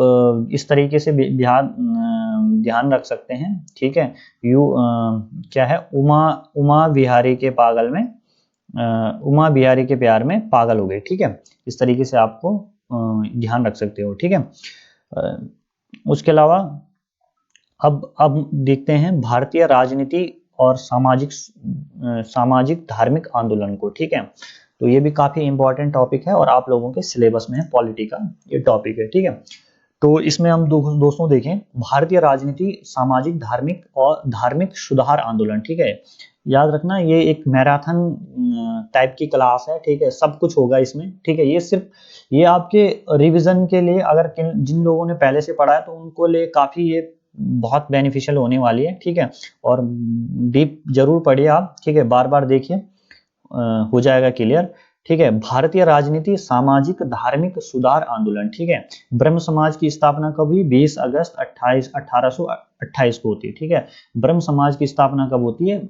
इस तरीके से ध्यान रख सकते हैं, ठीक है। क्या है, उमा बिहारी के पागल में, उमा बिहारी के प्यार में पागल हो गए, ठीक है। इस तरीके से आपको ध्यान रख सकते हो, ठीक है। उसके अलावा अब देखते हैं भारतीय राजनीति और सामाजिक धार्मिक आंदोलन को, ठीक है। तो ये भी काफी इंपॉर्टेंट टॉपिक है और आप लोगों के सिलेबस में है, पॉलिटी का ये टॉपिक है, ठीक है। तो इसमें हम दोस्तों देखें, भारतीय राजनीति, सामाजिक, धार्मिक सुधार आंदोलन, ठीक है। याद रखना, ये एक मैराथन टाइप की क्लास है, ठीक है। सब कुछ होगा इसमें, ठीक है। ये आपके रिवीजन के लिए, अगर जिन लोगों ने पहले से पढ़ा है तो उनको लिए काफी ये बहुत बेनिफिशियल होने वाली है, ठीक है। और डीप जरूर पढ़िए आप, ठीक है, बार बार देखिए, हो जाएगा क्लियर, ठीक है। भारतीय राजनीति, सामाजिक, धार्मिक सुधार आंदोलन, ठीक है। ब्रह्म समाज की स्थापना कब हुई, 20 अगस्त 1828 को होती है, ठीक है। ब्रह्म समाज की स्थापना कब होती है,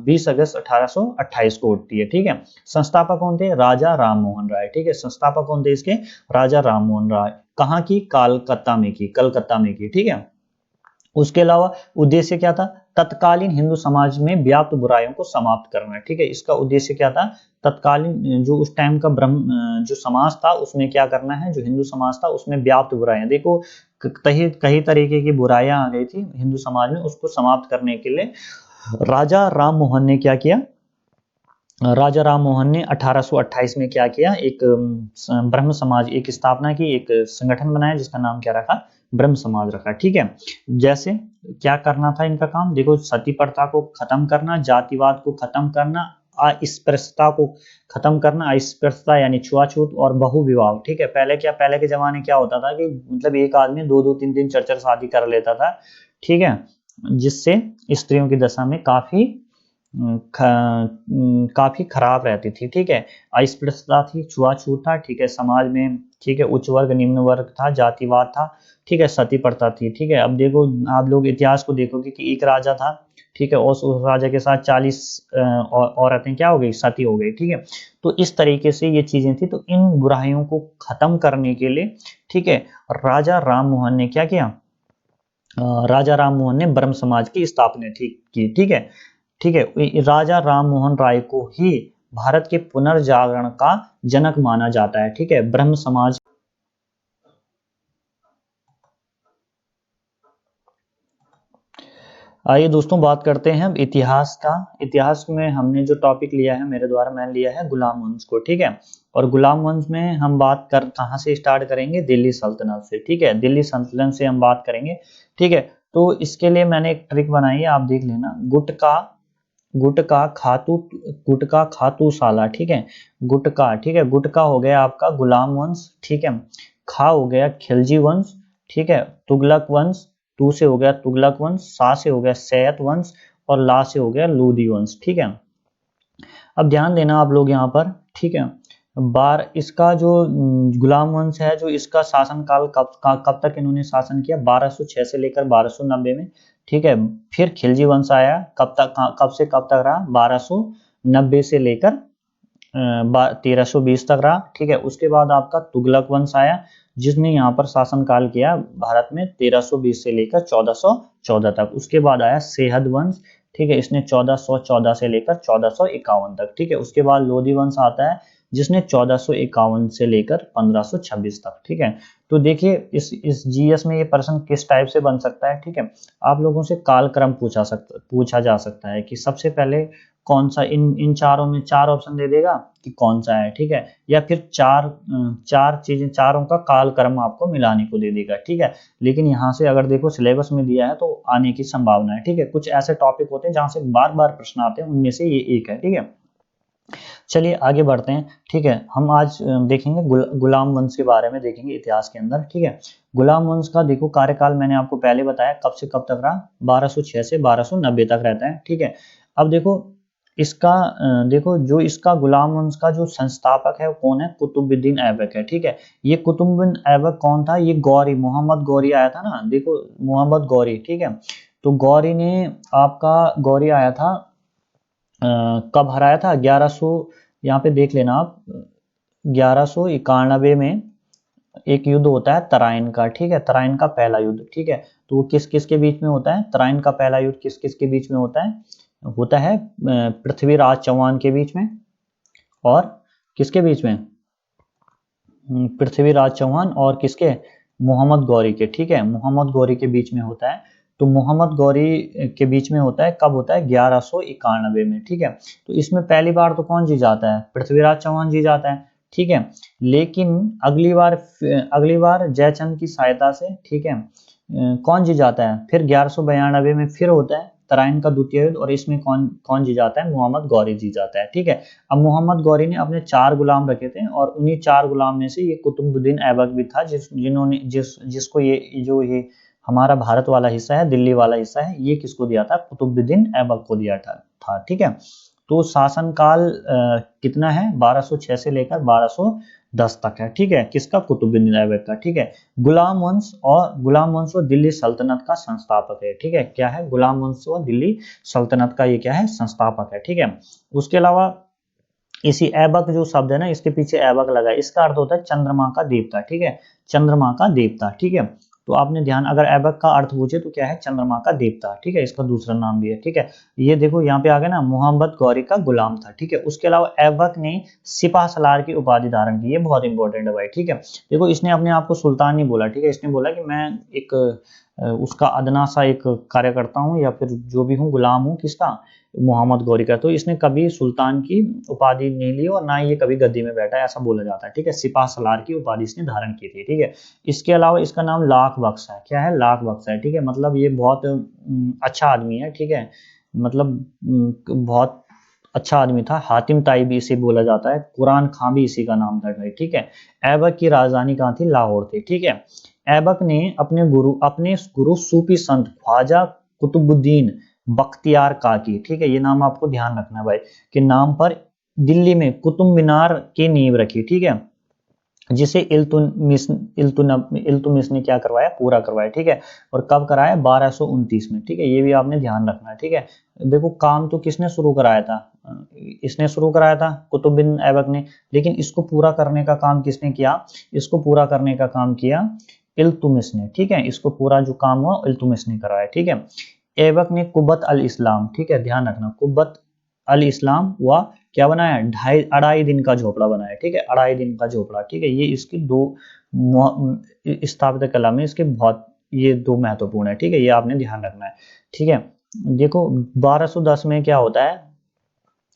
20 अगस्त 1828 को होती है, ठीक है। संस्थापक कौन थे, राजा राम मोहन राय, ठीक है। संस्थापक कौन थे इसके, राजा राम मोहन राय। कहाँ की, कलकत्ता में की, ठीक है। उसके अलावा उद्देश्य क्या था, तत्कालीन हिंदू समाज में व्याप्त बुराइयों को समाप्त करना है, ठीक है। इसका उद्देश्य क्या था, तत्कालीन जो उस टाइम का जो समाज था उसमें क्या करना है, जो हिंदू समाज था उसमें व्याप्त बुराइयां, देखो कई तरीके की बुराइयां आ गई थी हिंदू समाज में, उसको समाप्त करने के लिए राजा राम मोहन ने क्या किया, राजा राम मोहन ने 1828 में क्या किया, एक ब्रह्म समाज एक स्थापना की, एक संगठन बनाया जिसका नाम क्या रखा, ब्रह्म समाज रखा, ठीक है। जैसे क्या करना था इनका काम, देखो सती प्रथा को खत्म करना, जातिवाद को खत्म करना, अस्पृश्यता को खत्म करना, अस्पृश्यता यानी छुआछूत और बहुविवाह, ठीक है। पहले के जमाने क्या होता था कि मतलब एक आदमी दो दो तीन तीन चार चार शादी कर लेता था, ठीक है, जिससे स्त्रियों की दशा में काफी खराब रहती थी, ठीक है। अस्पृश्यता थी, छुआछूत था, ठीक है, समाज में, ठीक है, उच्च वर्ग निम्न वर्ग था, जातिवाद था, ठीक है, सती प्रथा थी, ठीक है। अब देखो आप लोग इतिहास को देखोगे कि एक राजा था, ठीक है, और उस राजा के साथ 40 औरतें क्या हो गई, सती हो गई, ठीक है। तो इस तरीके से ये चीजें थी। तो इन बुराइयों को खत्म करने के लिए, ठीक है, राजा राम मोहन ने क्या किया, राजा राम मोहन ने ब्रह्म समाज की स्थापना की, ठीक है, ठीक है। राजा राम मोहन राय को ही भारत के पुनर्जागरण का जनक माना जाता है, ठीक है, ब्रह्म समाज। आइए दोस्तों बात करते हैं इतिहास का। इतिहास में हमने जो टॉपिक लिया है, मेरे द्वारा मैंने लिया है गुलाम वंश को, ठीक है। और गुलाम वंश में हम बात कहाँ से स्टार्ट करेंगे, दिल्ली सल्तनत से, ठीक है, दिल्ली सल्तनत से हम बात करेंगे, ठीक है। तो इसके लिए मैंने एक ट्रिक बनाई है, आप देख लेना। गुटका खातूशाला, ठीक है, गुटका, ठीक है, गुटका हो गया आपका गुलाम वंश, ठीक है, खा हो गया खिलजी वंश, ठीक है, तुगलक वंश, तू से हो गया तुगलक वंश, सा से हो गया सैयद वंश, और ला से हो गया लोधी वंश, ठीक है। अब ध्यान देना आप लोग यहाँ पर, ठीक है। इसका जो गुलाम वंश है, जो इसका शासन काल कब तक इन्होंने शासन किया, 1206 से लेकर 1290 में, ठीक है। फिर खिलजी वंश आया, कब से कब तक रहा, 1290 से लेकर 1320 तक रहा, ठीक है। उसके बाद आपका तुगलक वंश आया, जिसने यहाँ पर शासन काल किया भारत में 1320 से लेकर 1414 तक। उसके बाद आया सेहद वंश, ठीक है, इसने 1414 से लेकर 1451 तक, ठीक है। उसके बाद लोधी वंश आता है, जिसने 1451 से लेकर 1526 तक, ठीक है। तो देखिए इस जीएस में ये प्रश्न किस टाइप से बन सकता है, ठीक है। आप लोगों से कालक्रम पूछा जा सकता है कि सबसे पहले कौन सा, इन चारों में चार ऑप्शन दे देगा कि कौन सा है, ठीक है, या फिर चार चीजें, चारों का कालक्रम आपको मिलाने को दे देगा, ठीक है। लेकिन यहाँ से अगर देखो सिलेबस में दिया है तो आने की संभावना है, ठीक है। कुछ ऐसे टॉपिक होते हैं जहां से बार बार प्रश्न आते हैं, उनमें से ये एक है, ठीक है। चलिए आगे बढ़ते हैं, ठीक है। हम आज देखेंगे गुलाम वंश के बारे में देखेंगे इतिहास के अंदर, ठीक है। गुलाम वंश का देखो कार्यकाल मैंने आपको पहले बताया, कब से कब तक रहा, 1206 से 1290 तक रहता है, ठीक है। अब देखो इसका देखो जो इसका गुलाम वंश का जो संस्थापक है वो कौन है, कुतुबुद्दीन ऐबक है, ठीक है। ये कुतुबुद्दीन ऐबक कौन था, ये गौरी, मोहम्मद गौरी आया था ना, देखो मोहम्मद गौरी, ठीक है। तो गौरी आया था, कब हराया था, 1100, यहाँ पे देख लेना आप, 1191 में एक युद्ध होता है तराइन का, ठीक है, तराइन का पहला युद्ध, ठीक है। तो वो किस किस के बीच में होता है, तराइन का पहला युद्ध किस किस के बीच में होता है पृथ्वीराज चौहान के बीच में, और किसके बीच में, पृथ्वीराज चौहान और किसके, मोहम्मद गौरी के, ठीक है, मोहम्मद गौरी के बीच में होता है। तो मोहम्मद गौरी के बीच में होता है, कब होता है, 1191 में, ठीक है। तो इसमें पहली बार तो कौन जीत जाता है, पृथ्वीराज चौहान जीत जाता है, ठीक है। लेकिन अगली बार जयचंद की सहायता से, ठीक है, कौन जीत जाता है, फिर 1192 में फिर होता है तराइन का द्वितीय युद्ध, और इसमें कौन कौन जीत जाता है, मोहम्मद गौरी जीत जाता है, ठीक है। अब मोहम्मद गौरी ने अपने 4 गुलाम रखे थे, और उन्हीं 4 गुलाम में से ये कुतुबुद्दीन ऐबक भी था, जिसको ये हमारा भारत वाला हिस्सा है, दिल्ली वाला हिस्सा है, ये किसको दिया था, कुतुबुद्दीन ऐबक को दिया था, ठीक है। तो शासनकाल कितना है, 1206 से लेकर 1210 तक है, ठीक है, किसका, कुतुबुद्दीन ऐबक का, ठीक है। गुलाम वंश और दिल्ली सल्तनत का संस्थापक है, ठीक है, क्या है, गुलाम वंश और दिल्ली सल्तनत का ये क्या है, संस्थापक है, ठीक है। उसके अलावा इसी ऐबक जो शब्द है ना, इसके पीछे ऐबक लगा है, इसका अर्थ होता है चंद्रमा का देवता, ठीक है, चंद्रमा का देवता, ठीक है। तो आपने ध्यान, अगर ऐबक का अर्थ पूछे तो क्या है, चंद्रमा का देवता, ठीक है, इसका दूसरा नाम भी है, ठीक है। ये देखो यहाँ पे आ गया ना, मोहम्मद गौरी का गुलाम था, ठीक है। उसके अलावा ऐबक ने सिपा सलार की उपाधि धारण की, ये बहुत इंपॉर्टेंट है भाई, ठीक है। देखो इसने अपने आप को सुल्तान नहीं बोला, ठीक है, इसने बोला कि मैं एक उसका अदना सा एक कार्यकर्ता हूँ, या फिर जो भी हूँ, गुलाम हूँ, किसका, मोहम्मद गौरी का। तो इसने कभी सुल्तान की उपाधि नहीं ली, और ना ये कभी गद्दी में बैठा है, ऐसा बोला जाता है, ठीक है। सिपा सलार की उपाधि इसने धारण की थी, ठीक है। इसके अलावा इसका नाम लाख बख्श है, क्या है, लाख बख्श है, ठीक है। मतलब ये बहुत अच्छा आदमी है, ठीक है, मतलब बहुत अच्छा आदमी था। हातिम ताई भी इसे बोला जाता है। कुरान खां भी इसी का नाम था भाई, ठीक है। ऐबक की राजधानी कहाँ थी? लाहौर थी, ठीक है। ऐबक ने अपने गुरु सूफी संत ख्वाजा कुतुबुद्दीन बख्तियार काकी, ठीक है, ये नाम आपको ध्यान रखना है भाई, के नाम पर दिल्ली में कुतुब मीनार की नींव रखी, ठीक है, जिसे इल्तुतमिश ने क्या करवाया? पूरा करवाया, ठीक है। और कब कराया? 1229 में, ठीक है, ये भी आपने ध्यान रखना है, ठीक है। देखो काम तो किसने शुरू कराया था? इसने शुरू कराया था, कुतुब बिन ऐबक ने। लेकिन इसको पूरा करने का काम किसने किया? इसको पूरा करने का काम किया इल्तुतमिश ने, ठीक है। इसको पूरा जो काम हुआ इल्तुतमिश ने कराया, ठीक है। ऐबक ने कुब्बत अल इस्लाम, ठीक है, ध्यान रखना, कुब्बत अल इस्लाम हुआ क्या बनाया? अढ़ाई दिन का झोपड़ा बनाया, ठीक है, अढ़ाई दिन का झोपड़ा, ठीक है। ये इसकी दो स्थापित कला में इसके बहुत ये दो महत्वपूर्ण है, ठीक है, ये आपने ध्यान रखना है, ठीक है। देखो 1210 में क्या होता है?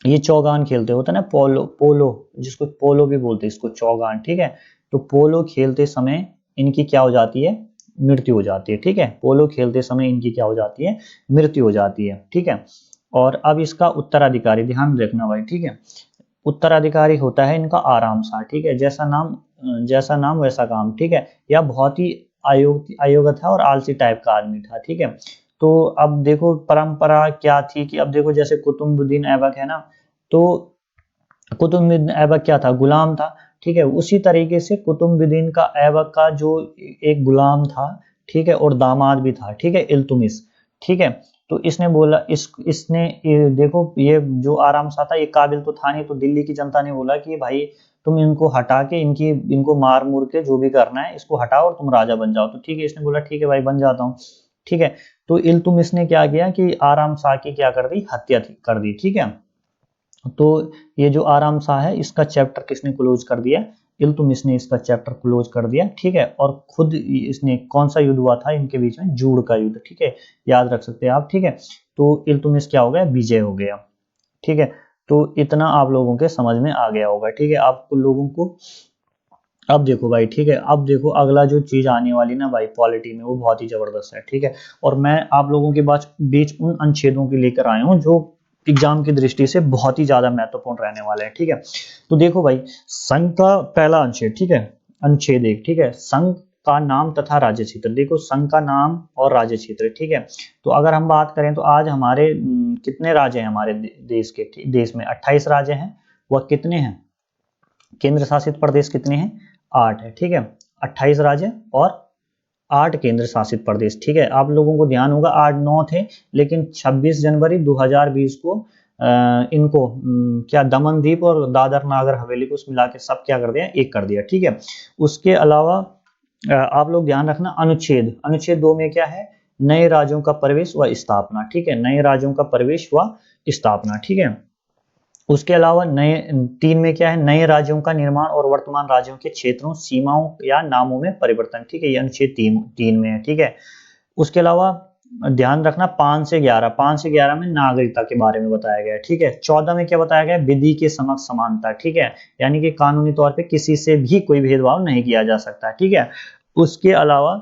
ये चौगान खेलते होता है ना, पोलो पोलो, जिसको पोलो भी बोलते हैं, इसको चौगान, ठीक है। तो पोलो खेलते समय इनकी क्या हो जाती है? मृत्यु हो जाती है, ठीक है। पोलो खेलते समय इनकी क्या हो जाती है? मृत्यु हो जाती है, ठीक है। और अब इसका उत्तराधिकारी ध्यान रखना भाई, ठीक है। उत्तराधिकारी होता है इनका आराम शाह, ठीक है। जैसा नाम वैसा काम, ठीक है। यह बहुत ही अयोग्य था और आलसी टाइप का आदमी था, ठीक है। तो अब देखो परंपरा क्या थी कि अब देखो जैसे कुतुबुद्दीन ऐबक है ना, तो कुतुबुद्दीन ऐबक क्या था? गुलाम था, ठीक है। उसी तरीके से कुतुबुद्दीन का ऐबक का जो एक गुलाम था, ठीक है, और दामाद भी था, ठीक है, इल्तुतमिश, ठीक है। तो इसने बोला इसने देखो ये जो आराम सा था ये काबिल तो था नहीं, तो दिल्ली की जनता ने बोला कि भाई तुम इनको हटा के इनको मार मूर के जो भी करना है इसको हटाओ और तुम राजा बन जाओ। तो ठीक है, इसने बोला ठीक है भाई बन जाता हूँ, ठीक है। तो इल्तुतमिश ने क्या किया कि आराम शाह की क्या कर दी? हत्या कर दी, ठीक है। तो ये जो आराम शाह है इसका चैप्टर किसने क्लोज कर दिया? इल्तुतमिश ने इसका चैप्टर क्लोज कर दिया, ठीक है। और खुद इसने कौन सा युद्ध हुआ था इनके बीच में? जूड़ का युद्ध, ठीक है, याद रख सकते हैं आप, ठीक है। तो इल्तुतमिश क्या हो गया? विजय हो गया, ठीक है। तो इतना आप लोगों के समझ में आ गया होगा, ठीक है, आप लोगों को। अब देखो भाई, ठीक है, अब देखो अगला जो चीज आने वाली ना भाई पॉलिटी में, वो बहुत ही जबरदस्त है, ठीक है। और मैं आप लोगों के बीच उन अनुच्छेदों की लेकर आया हूँ जो एग्जाम की दृष्टि से बहुत ही ज्यादा महत्वपूर्ण रहने वाले हैं, ठीक है। तो देखो भाई, संघ का पहला अनुच्छेद, ठीक है, अनुच्छेद 1, ठीक है, संघ का नाम तथा राज्य क्षेत्र। देखो संघ का नाम और राज्य क्षेत्र, ठीक है। तो अगर हम बात करें तो आज हमारे कितने राज्य हैं हमारे देश में? 28 राज्य हैं। वह कितने हैं केंद्र शासित प्रदेश? कितने हैं? 8 है, ठीक है। 28 राज्य और 8 केंद्र शासित प्रदेश, ठीक है। आप लोगों को ध्यान होगा 8 9 थे, लेकिन 26 जनवरी 2020 को इनको क्या दमन द्वीप और दादर नागर हवेली को मिला के सब क्या कर दिया? एक कर दिया, ठीक है। उसके अलावा आप लोग ध्यान रखना अनुच्छेद 2 में क्या है? नए राज्यों का प्रवेश व स्थापना, ठीक है, नए राज्यों का प्रवेश व स्थापना, ठीक है। उसके अलावा नए 3 में क्या है? नए राज्यों का निर्माण और वर्तमान राज्यों के क्षेत्रों, सीमाओं या नामों में परिवर्तन, ठीक है, ये अनुच्छेद 3 में है, ठीक है। उसके अलावा ध्यान रखना 5 से 11 में नागरिकता के बारे में बताया गया है, ठीक है। 14 में क्या बताया गया है? विधि के समक्ष समानता, ठीक है, यानी कि कानूनी तौर पे किसी से भी कोई भेदभाव नहीं किया जा सकता, ठीक है। उसके अलावा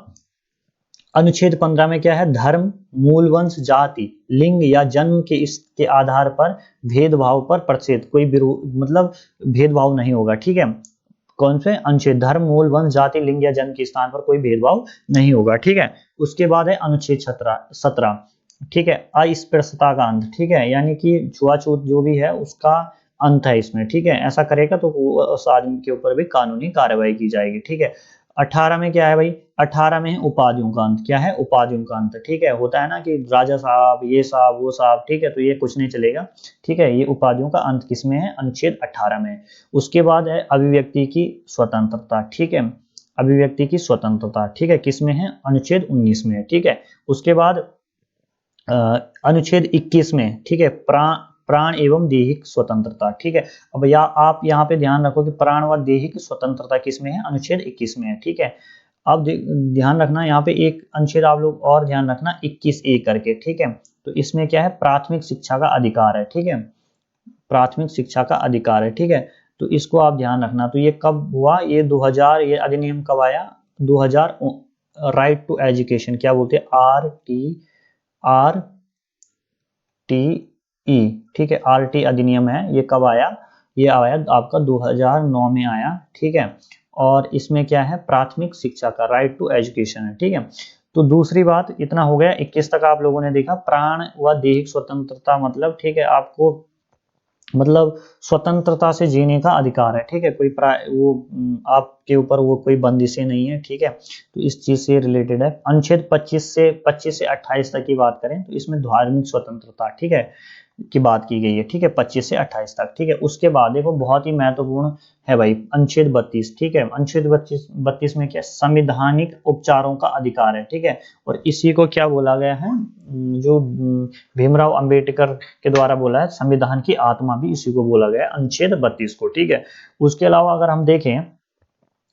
अनुच्छेद 15 में क्या है? धर्म, मूल वंश, जाति, लिंग या जन्म के इसके आधार पर भेदभाव पर प्रतिषेध, कोई मतलब भेदभाव नहीं होगा, ठीक है। कौन से अनुच्छेद? धर्म, मूल वंश, जाति, लिंग या जन्म के स्थान पर कोई भेदभाव नहीं होगा, ठीक है। उसके बाद है अनुच्छेद 17, ठीक है, अस्पृश्यता का अंत, ठीक है, यानी कि छुआछूत जो भी है उसका अंत है इसमें, ठीक है। ऐसा करेगा तो उस आदमी के ऊपर भी कानूनी कार्रवाई की जाएगी, ठीक है। 18 में क्या है भाई? 18 में है उपाधियों का अंत। क्या है? उपाधियों का अंत, ठीक है। होता है ना कि राजा साहब, ये साहब, वो साहब, ठीक है, तो ये कुछ नहीं चलेगा, ठीक है। ये उपाधियों का अंत किसमें है? अनुच्छेद 18 में। उसके बाद है अभिव्यक्ति की स्वतंत्रता, ठीक है, अभिव्यक्ति की स्वतंत्रता, ठीक है, किसमें है? अनुच्छेद 19 में है, ठीक है। उसके बाद अनुच्छेद 21 में, ठीक है, प्राण एवं दैहिक स्वतंत्रता, ठीक है। अब आप यहाँ पे ध्यान रखो कि प्राण व दैहिक स्वतंत्रता किसमें है? अनुच्छेद 21 में है, ठीक है। अब ध्यान रखना यहाँ पे एक अनुच्छेद आप लोग और ध्यान रखना 21A करके, ठीक है। तो इसमें क्या है? प्राथमिक शिक्षा का अधिकार है, ठीक है, प्राथमिक शिक्षा का अधिकार है, ठीक है। तो इसको आप ध्यान रखना। तो ये कब हुआ? ये 2000, ये अधिनियम कब आया? 2000, राइट टू एजुकेशन, क्या बोलते हैं? RTE ठीक है, आरटी अधिनियम है, ये कब आया, ये आया आपका 2009 में आया, ठीक है। और इसमें क्या है, प्राथमिक शिक्षा का राइट टू एजुकेशन है, ठीक है। तो दूसरी बात, इतना हो गया, 21 तक आप लोगों ने देखा प्राण व दैहिक स्वतंत्रता, मतलब ठीक है, आपको मतलब स्वतंत्रता से जीने का अधिकार है, ठीक है, कोई वो आपके ऊपर वो कोई बंदिशें नहीं है, ठीक है। तो इस चीज से रिलेटेड है। अनुच्छेद 25 से 28 तक की बात करें तो इसमें धार्मिक स्वतंत्रता, ठीक है, की बात की गई है, ठीक है, 25 से 28 तक, ठीक है। उसके बाद देखो बहुत ही महत्वपूर्ण है भाई अनुच्छेद 32, ठीक है। अनुच्छेद 32 में क्या, संवैधानिक उपचारों का अधिकार है, ठीक है। और इसी को क्या बोला गया है, जो भीमराव अंबेडकर के द्वारा बोला है, संविधान की आत्मा भी इसी को बोला गया है, अनुच्छेद 32 को, ठीक है। उसके अलावा अगर हम देखें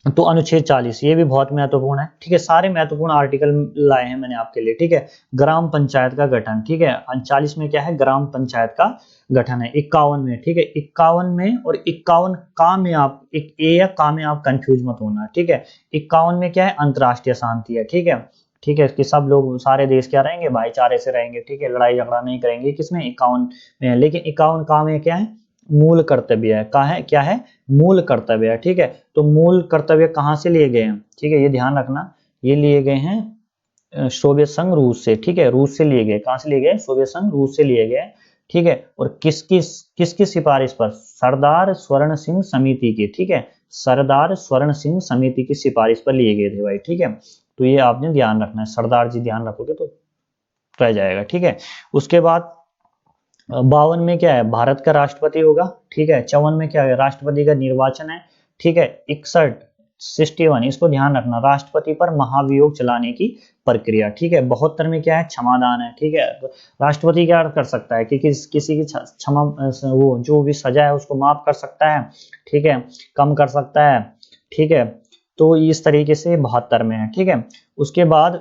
तो अनुच्छेद 40, ये भी बहुत महत्वपूर्ण है, ठीक है। सारे महत्वपूर्ण आर्टिकल लाए हैं मैंने आपके लिए, ठीक है। ग्राम पंचायत का गठन, ठीक है, 40 में क्या है, ग्राम पंचायत का गठन है। 51 में, ठीक है, 51 में और 51 का में आप एक ए या का में आप कंफ्यूज मत होना, ठीक है। 51 में क्या है, अंतर्राष्ट्रीय शांति है, ठीक है, ठीक है, कि सब लोग सारे देश क्या रहेंगे, भाईचारे से रहेंगे, ठीक है, लड़ाई झगड़ा नहीं करेंगे, किसमें, 51 में है। लेकिन 51 का में क्या है, मूल कर्तव्य है, का है, क्या है, मूल कर्तव्य है, ठीक है। तो मूल कर्तव्य कहाँ से लिए गए हैं, ठीक है, ये ध्यान रखना, ये लिए गए हैं सोवियत संघ रूस से, ठीक है, रूस से लिए गए, कहाँ से लिए गए, सोवियत संघ रूस से लिए गए, ठीक है। और किसकी सिफारिश पर, सरदार स्वर्ण सिंह समिति की, ठीक है, सरदार स्वर्ण सिंह समिति की सिफारिश पर लिए गए थे भाई, ठीक है। तो ये आपने ध्यान रखना है, सरदार जी ध्यान रखोगे तो रह जाएगा, ठीक है। उसके बाद 52 में क्या है, भारत का राष्ट्रपति होगा, ठीक है। 54 में क्या है, राष्ट्रपति का निर्वाचन है, ठीक है। 61 इसको ध्यान रखना, राष्ट्रपति पर महाभियोग चलाने की प्रक्रिया, ठीक है। 72 में क्या है, क्षमादान है, ठीक है। राष्ट्रपति क्या कर सकता है कि किसी की क्षमा, वो जो भी सजा है उसको माफ कर सकता है, ठीक है, कम कर सकता है, ठीक है। तो इस तरीके से 72 में है, ठीक है। उसके बाद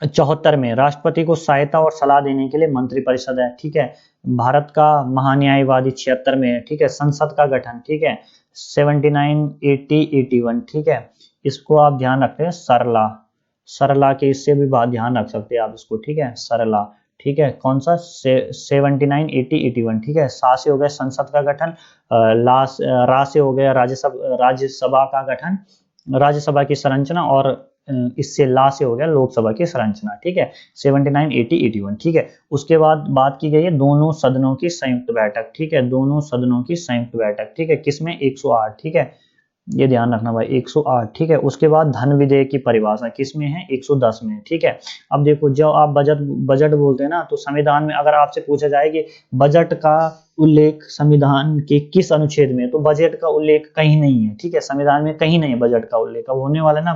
74 में राष्ट्रपति को सहायता और सलाह देने के लिए मंत्रिपरिषद है, ठीक है। भारत का महान्यायवादी 76 में है, ठीक है। संसद का गठन, ठीक है, 79, 80, 81, ठीक है। इसको आप ध्यान रखते हैं, सरला, सरला के इससे भी बात ध्यान रख सकते हैं आप इसको, ठीक है, सरला, ठीक है। कौन सा, 79, 80, 81, ठीक है। सा से हो गया संसद का गठन, रा से हो गया राज्यसभा का गठन, राज्यसभा की संरचना, और इससे ला से हो गया लोकसभा की संरचना, ठीक है। 79, 80, 81, ठीक है। उसके बाद बात की गई है दोनों सदनों की संयुक्त बैठक, ठीक है, दोनों सदनों की संयुक्त बैठक, ठीक है, किसमें, 108, ठीक है, ये ध्यान रखना भाई, 108, ठीक है। उसके बाद धन विधेयक की परिभाषा किसमें है, 110 में, ठीक है। अब देखो जब आप बजट बजट बोलते हैं ना, तो संविधान में अगर आपसे पूछा जाए कि बजट का उल्लेख संविधान के किस अनुच्छेद में, तो बजट का उल्लेख कहीं नहीं है, ठीक है, संविधान में कहीं नहीं है बजट का उल्लेख। अब होने वाला ना,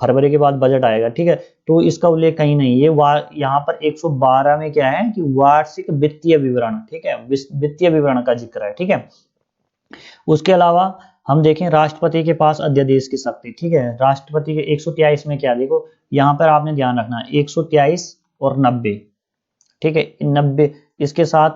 फरवरी के बाद बजट आएगा, ठीक है, तो इसका उल्लेख कहीं नहीं। ये यहाँ पर 112 में क्या है कि वार्षिक वित्तीय विवरण, ठीक है, वित्तीय विवरण का जिक्र है, ठीक है। उसके अलावा हम देखें राष्ट्रपति के पास अध्यादेश की शक्ति, ठीक है। राष्ट्रपति के 123 में क्या, देखो यहाँ पर आपने ध्यान रखना, 123 और 90, ठीक है, 90 इसके साथ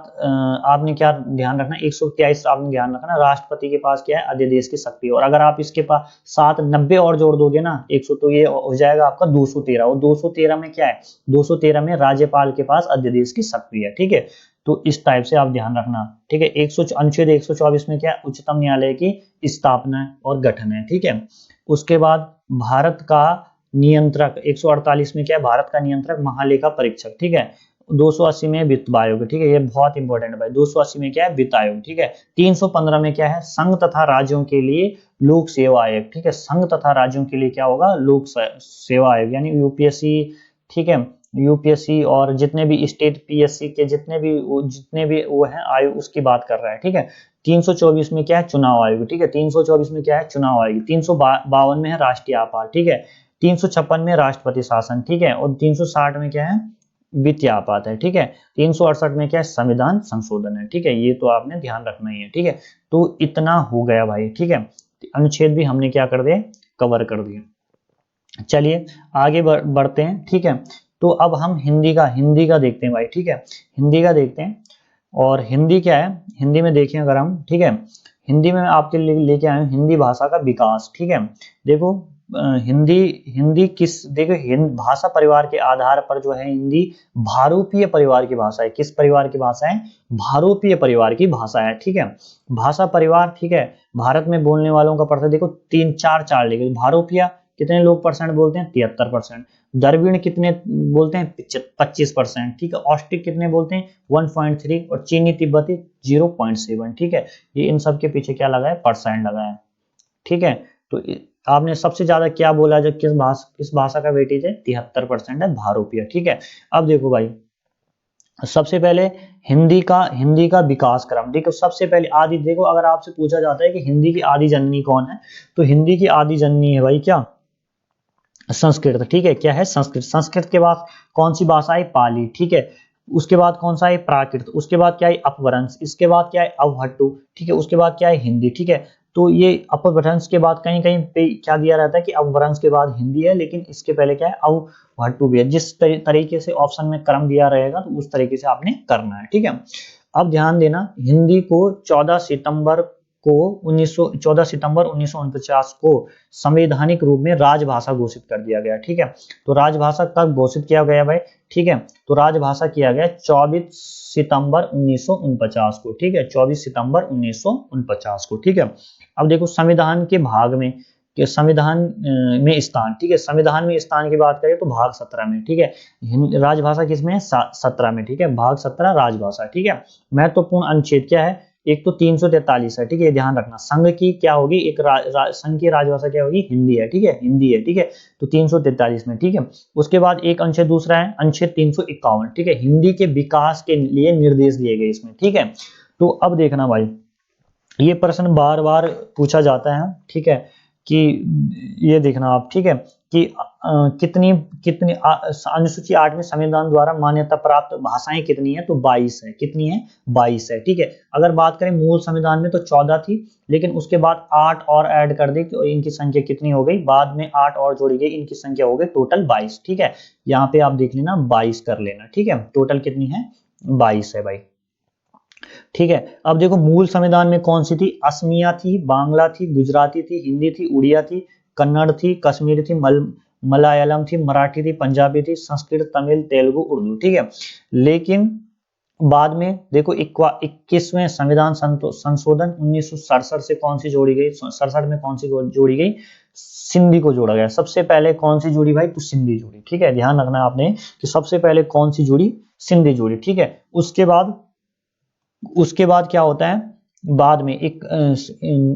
आपने क्या ध्यान रखना, 123 आपने ध्यान रखना, राष्ट्रपति के पास क्या है, अध्यादेश की शक्ति। और अगर आप इसके पास साथ 90 और जोड़ दोगे ना 100, तो ये हो जाएगा आपका 213। और 213 में क्या है, 213 में राज्यपाल के पास अध्यादेश की शक्ति है, ठीक है। तो इस टाइप से आप ध्यान रखना, ठीक है। अनुच्छेद 124 में क्या है, उच्चतम न्यायालय की स्थापना और गठन है, ठीक है। उसके बाद भारत का नियंत्रक, 148 में क्या है, भारत का नियंत्रक महालेखा परीक्षक, ठीक है। 280 में वित्त आयोग, ठीक है, ये बहुत इंपॉर्टेंट है भाई। 280 में क्या है, वित्त आयोग, ठीक है। 315 में क्या है, संघ तथा राज्यों के लिए लोक सेवा आयोग, ठीक है। संघ तथा राज्यों के लिए क्या होगा, लोक सेवा आयोग, यानी यूपीएससी, ठीक है, यूपीएससी और जितने भी स्टेट पीएससी के जितने भी वो है आयोग, उसकी बात कर रहा है, ठीक है। 324 में क्या है, चुनाव आयोग, ठीक है। 324 में क्या है, चुनाव आयोग। 352 में है राष्ट्रीय आपात, ठीक है। 356 में राष्ट्रपति शासन, ठीक है। और 360 में क्या है, वित्तीय आपात है, ठीक है। 368 में क्या है, संविधान संशोधन है, ठीक है। ये तो आपने ध्यान रखना ही है, ठीक है। तो इतना हो गया भाई, ठीक है। अनुच्छेद भी हमने क्या कर दिए, कवर कर दिए। चलिए आगे बढ़ते हैं, ठीक है। तो अब हम हिंदी का देखते हैं भाई, ठीक है। हिंदी का देखते हैं। और हिंदी क्या है, हिंदी में देखें अगर हम, ठीक है, हिंदी में मैं आपके लिए लेके आया हूँ हिंदी भाषा का विकास, ठीक है। देखो हिंदी हिंदी किस देखो भाषा परिवार के आधार पर जो है हिंदी भारूपीय परिवार की भाषा है। किस परिवार की भाषा है? भारूपीय परिवार की भाषा है। ठीक है, भाषा परिवार, ठीक है, भारत में बोलने वालों का प्रतिशत देखो 3 4 4 लेके भारूपीय कितने लोग परसेंट बोलते हैं? 73%। द्रविड़ कितने बोलते हैं? 25%। ठीक है, ऑस्ट्रिक कितने बोलते हैं? 1.3 और चीनी तिब्बती 0.7। ठीक है, ये इन सब के पीछे क्या लगा है? परसेंट लगा है। ठीक है, तो आपने सबसे ज्यादा क्या बोला जब किस भाषा का वेटेज है? 73% है भारूपीय। ठीक है, अब देखो भाई सबसे पहले हिंदी का विकास क्रम देखो। सबसे पहले आदि देखो, अगर आपसे पूछा जाता है कि हिंदी की आदि जननी कौन है, तो हिंदी की आदि जननी है भाई क्या? संस्कृत। ठीक है, क्या है? संस्कृत। संस्कृत के बाद कौन सी भाषा है? पाली। ठीक है, उसके बाद कौन सा है? प्राकृत। उसके बाद क्या है? अपभ्रंश। इसके बाद क्या है? अवहट्टु। ठीक है, उसके बाद क्या है? हिंदी। ठीक है, तो ये अपभ्रंश के बाद कहीं कहीं पे क्या दिया रहता है कि अपभ्रंश के बाद हिंदी है, लेकिन इसके पहले क्या है? अवहट्टु भी है। जिस तरीके से ऑप्शन में क्रम दिया रहेगा तो उस तरीके से आपने करना है। ठीक है, अब ध्यान देना, हिंदी को 14 सितंबर 1949 को संवैधानिक रूप में राजभाषा घोषित कर दिया गया। ठीक है, तो राजभाषा कब घोषित किया गया भाई? ठीक है, तो राजभाषा किया गया 24 सितंबर 1949 को। ठीक है, 24 सितंबर 1949 को। ठीक है, अब देखो संविधान के भाग में कि संविधान में स्थान। ठीक है, संविधान में स्थान की बात करें तो भाग 17 में। ठीक है, राजभाषा किसमें है? 17 में। ठीक है, भाग 17 राजभाषा। ठीक है, महत्वपूर्ण अनुच्छेद क्या है? एक तो 343 है। ठीक है, ध्यान रखना, संघ की क्या होगी? एक संघ की राजभाषा क्या होगी? हिंदी है। ठीक है, हिंदी है। ठीक है, तो 343 में। ठीक है, उसके बाद एक अनुच्छेद दूसरा है अनुच्छेद 351। ठीक है, हिंदी के विकास के लिए निर्देश दिए गए इसमें। ठीक है, तो अब देखना भाई, ये प्रश्न बार बार पूछा जाता है। ठीक है, कि ये देखना आप, ठीक है, कि कितनी कितनी अनुसूची 8 में संविधान द्वारा मान्यता प्राप्त भाषाएं कितनी है? तो 22 है। कितनी है? 22 है। ठीक है, अगर बात करें मूल संविधान में तो 14 थी, लेकिन उसके बाद 8 और ऐड कर दी तो इनकी संख्या कितनी हो गई? बाद में 8 और जोड़ी गई, इनकी संख्या हो गई टोटल 22। ठीक है, यहाँ पे आप देख लेना 22 कर लेना। ठीक है, टोटल कितनी है? 22 है भाई। ठीक है, अब देखो मूल संविधान में कौन सी थी? असमिया थी, बांग्ला थी, गुजराती थी, हिंदी थी, उड़िया थी, कन्नड़ थी, कश्मीरी थी, मलयालम थी, मराठी थी, पंजाबी थी, संस्कृत, तमिल, तेलुगु, उर्दू। ठीक है, लेकिन बाद में देखो 21वें संविधान संशोधन 1967 से कौन सी जोड़ी गई? 67 में कौन सी जोड़ी गई? सिंधी को जोड़ा गया। सबसे पहले कौन सी जोड़ी भाई? तो सिंधी जोड़ी। ठीक है, ध्यान रखना आपने कि सबसे पहले कौन सी जोड़ी? सिंधी जोड़ी। ठीक है, उसके बाद क्या होता है? बाद में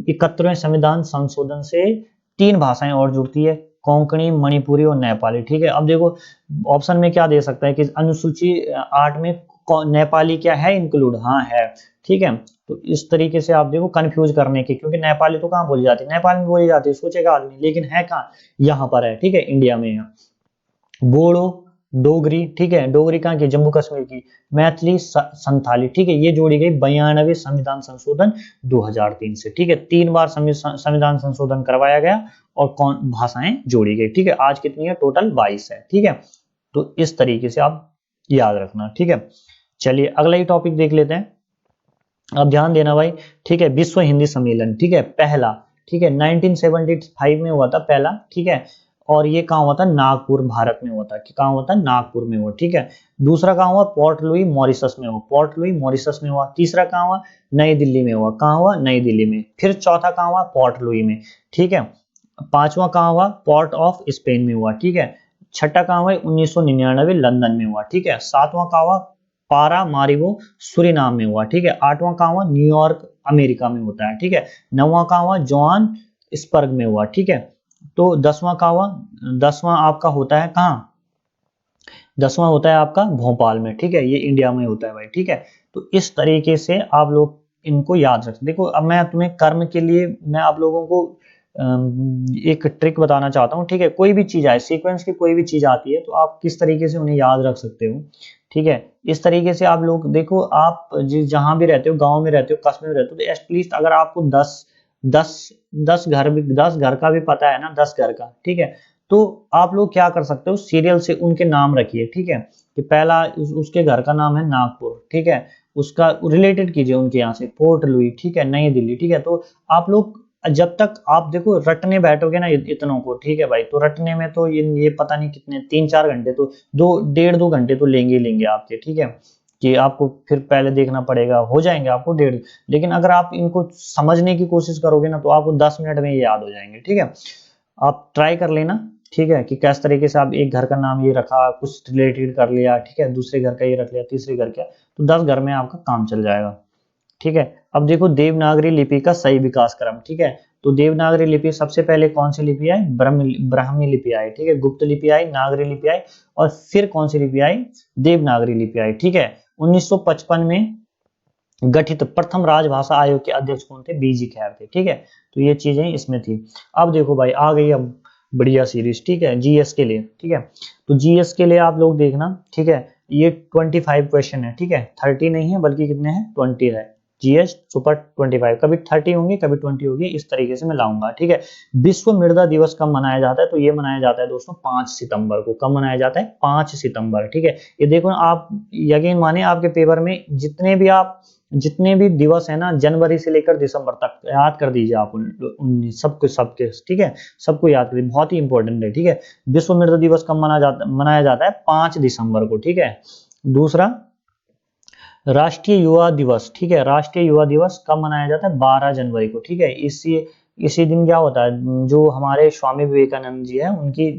71वें संविधान संशोधन से 3 भाषाएं और जुड़ती है, कोंकणी, मणिपुरी और नेपाली। ठीक है, अब देखो ऑप्शन में क्या दे सकता है कि अनुसूची 8 में नेपाली क्या है? इंक्लूड। हाँ है। ठीक है, तो इस तरीके से आप देखो कंफ्यूज करने की, क्योंकि नेपाली तो कहाँ बोली जाती है? नेपाल में बोली जाती है, सोचेगा आदमी, लेकिन है कहाँ? यहाँ पर है। ठीक है, इंडिया में है। बोडो, डोगरी। ठीक है, डोगरी कहाँ की? जम्मू कश्मीर की। मैथिली, संथाली। ठीक है, ये जोड़ी गई 92वें संविधान संशोधन 2003 से। ठीक है, 3 बार संविधान संशोधन करवाया गया और कौन भाषाएं जोड़ी गई। ठीक है, आज कितनी है? टोटल 22 है। ठीक है, तो इस तरीके से आप याद रखना। ठीक है, चलिए अगला ही टॉपिक देख लेते हैं। अब ध्यान देना भाई। ठीक है, विश्व हिंदी सम्मेलन। ठीक है, पहला। ठीक है, 1975 में हुआ था पहला। ठीक है, और ये कहाँ हुआ था? नागपुर, भारत में हुआ था। कहाँ हुआ था? नागपुर में हुआ। ठीक है, दूसरा कहाँ हुआ? पोर्ट लुई, मॉरिशस में हुआ। पोर्ट लुई, मॉरिशस में हुआ। तीसरा कहाँ हुआ? नई दिल्ली में हुआ। कहाँ हुआ? नई दिल्ली में। फिर चौथा कहाँ हुआ? पोर्ट लुई में। ठीक है, पांचवा कहाँ हुआ? पोर्ट ऑफ स्पेन में हुआ। ठीक है, छठा कहाँ हुआ? 1999 लंदन में हुआ। ठीक है, सातवां कहाँ हुआ? पारा मारिबो, सूरीनाम में हुआ। ठीक है, आठवां कहाँ हुआ? न्यूयॉर्क, अमेरिका में होता है। ठीक है, नौवां कहाँ हुआ? जोहान स्पर्ग में हुआ। ठीक है, तो 10वां कहाँ हुआ? 10वां आपका होता है कहाँ? 10वां होता है आपका भोपाल में। ठीक है, ये इंडिया में होता है भाई। ठीक है, तो इस तरीके से आप लोग इनको याद रखें। देखो अब मैं तुम्हें कर्म के लिए मैं आप लोगों को एक ट्रिक बताना चाहता हूँ। ठीक है, कोई भी चीज आए, सीक्वेंस की कोई भी चीज आती है तो आप किस तरीके से उन्हें याद रख सकते हो। ठीक है, इस तरीके से आप लोग देखो, आप जहां भी रहते हो, गांव में रहते हो, कस्बे में रहते हो, तो एटलीस्ट अगर आपको 10 10 घर का भी पता है ना, 10 घर का। ठीक है, तो आप लोग क्या कर सकते हो? सीरियल से उनके नाम रखिए। ठीक है, कि पहला उसके घर का नाम है नागपुर। ठीक है, उसका रिलेटेड कीजिए उनके यहाँ से, पोर्ट लुई। ठीक है, नई दिल्ली। ठीक है, तो आप लोग जब तक आप देखो रटने बैठोगे ना इतनों को, ठीक है भाई, तो रटने में तो ये पता नहीं कितने 3-4 घंटे तो 2 1.5 2 घंटे तो लेंगे ही लेंगे आपके, ठीक है, कि आपको फिर पहले देखना पड़ेगा, हो जाएंगे आपको 1.5। लेकिन अगर आप इनको समझने की कोशिश करोगे ना तो आपको 10 मिनट में ये याद हो जाएंगे, ठीक है। आप ट्राई कर लेना, ठीक है, कि किस तरीके से आप एक घर का नाम ये रखा, कुछ रिलेटेड कर लिया, ठीक है, दूसरे घर का ये रख लिया, तीसरे घर का, तो 10 घर में आपका काम चल जाएगा, ठीक है। अब देखो देवनागरी लिपि का सही विकास क्रम, ठीक है, तो देवनागरी लिपि सबसे पहले कौन सी लिपि आई, ब्राह्मी लिपि आई, ठीक है, गुप्त लिपि आई, नागरी लिपि आई, और फिर कौन सी लिपि आई, देवनागरी लिपि आई, ठीक है। 1955 में गठित प्रथम राजभाषा आयोग के अध्यक्ष कौन थे, बीजी खैर थे, ठीक है। तो ये चीजें इसमें थी। अब देखो भाई आ गई अब बढ़िया सीरीज, ठीक है, जीएस के लिए, ठीक है। तो जीएस के लिए आप लोग देखना, ठीक है, ये 25 क्वेश्चन है, ठीक है, 30 नहीं है बल्कि कितने हैं, 20 है। जीएस सुपर 25, कभी 30 होंगे कभी 20 होगी, इस तरीके से मैं लाऊंगा, ठीक है। विश्व मृदा दिवस कब मनाया जाता है, तो ये मनाया जाता है दोस्तों 5 सितंबर को। कब मनाया जाता है, 5 सितंबर, ठीक है। ये देखो आप यकीन माने आपके पेपर में जितने भी दिवस है ना, जनवरी से लेकर दिसंबर तक याद कर दीजिए आप, उन सबके, ठीक है, सबको याद करिए, बहुत ही इंपॉर्टेंट है, ठीक है। विश्व मृदा दिवस कब मनाया जाता है, 5 दिसंबर को, ठीक है। दूसरा राष्ट्रीय युवा दिवस, ठीक है, राष्ट्रीय युवा दिवस कब मनाया जाता है, 12 जनवरी को, ठीक है। इसी दिन क्या होता है, जो हमारे स्वामी विवेकानंद जी है उनकी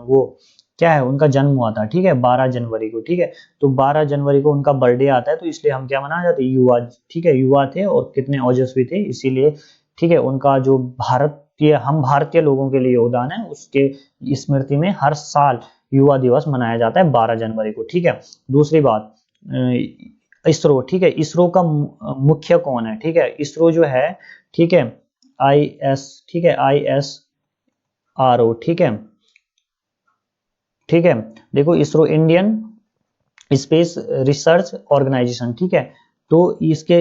वो क्या है, उनका जन्म हुआ था, ठीक है, 12 जनवरी को, ठीक है। तो 12 जनवरी को उनका बर्थडे आता है, तो इसलिए हम क्या मनाया जाते हैं, युवा, ठीक है, युवा थे और कितने ओजस्वी थे, इसीलिए, ठीक है, उनका जो हम भारतीय लोगों के लिए योगदान है उसके स्मृति में हर साल युवा दिवस मनाया जाता है 12 जनवरी को, ठीक है। दूसरी बात, इसरो, ठीक है, इसरो का मुख्य कौन है, ठीक है, इसरो जो है, ठीक है, ठीक है, ISRO, ठीक है, ठीक है। देखो ISRO Indian space research organisation, ठीक है। तो इसके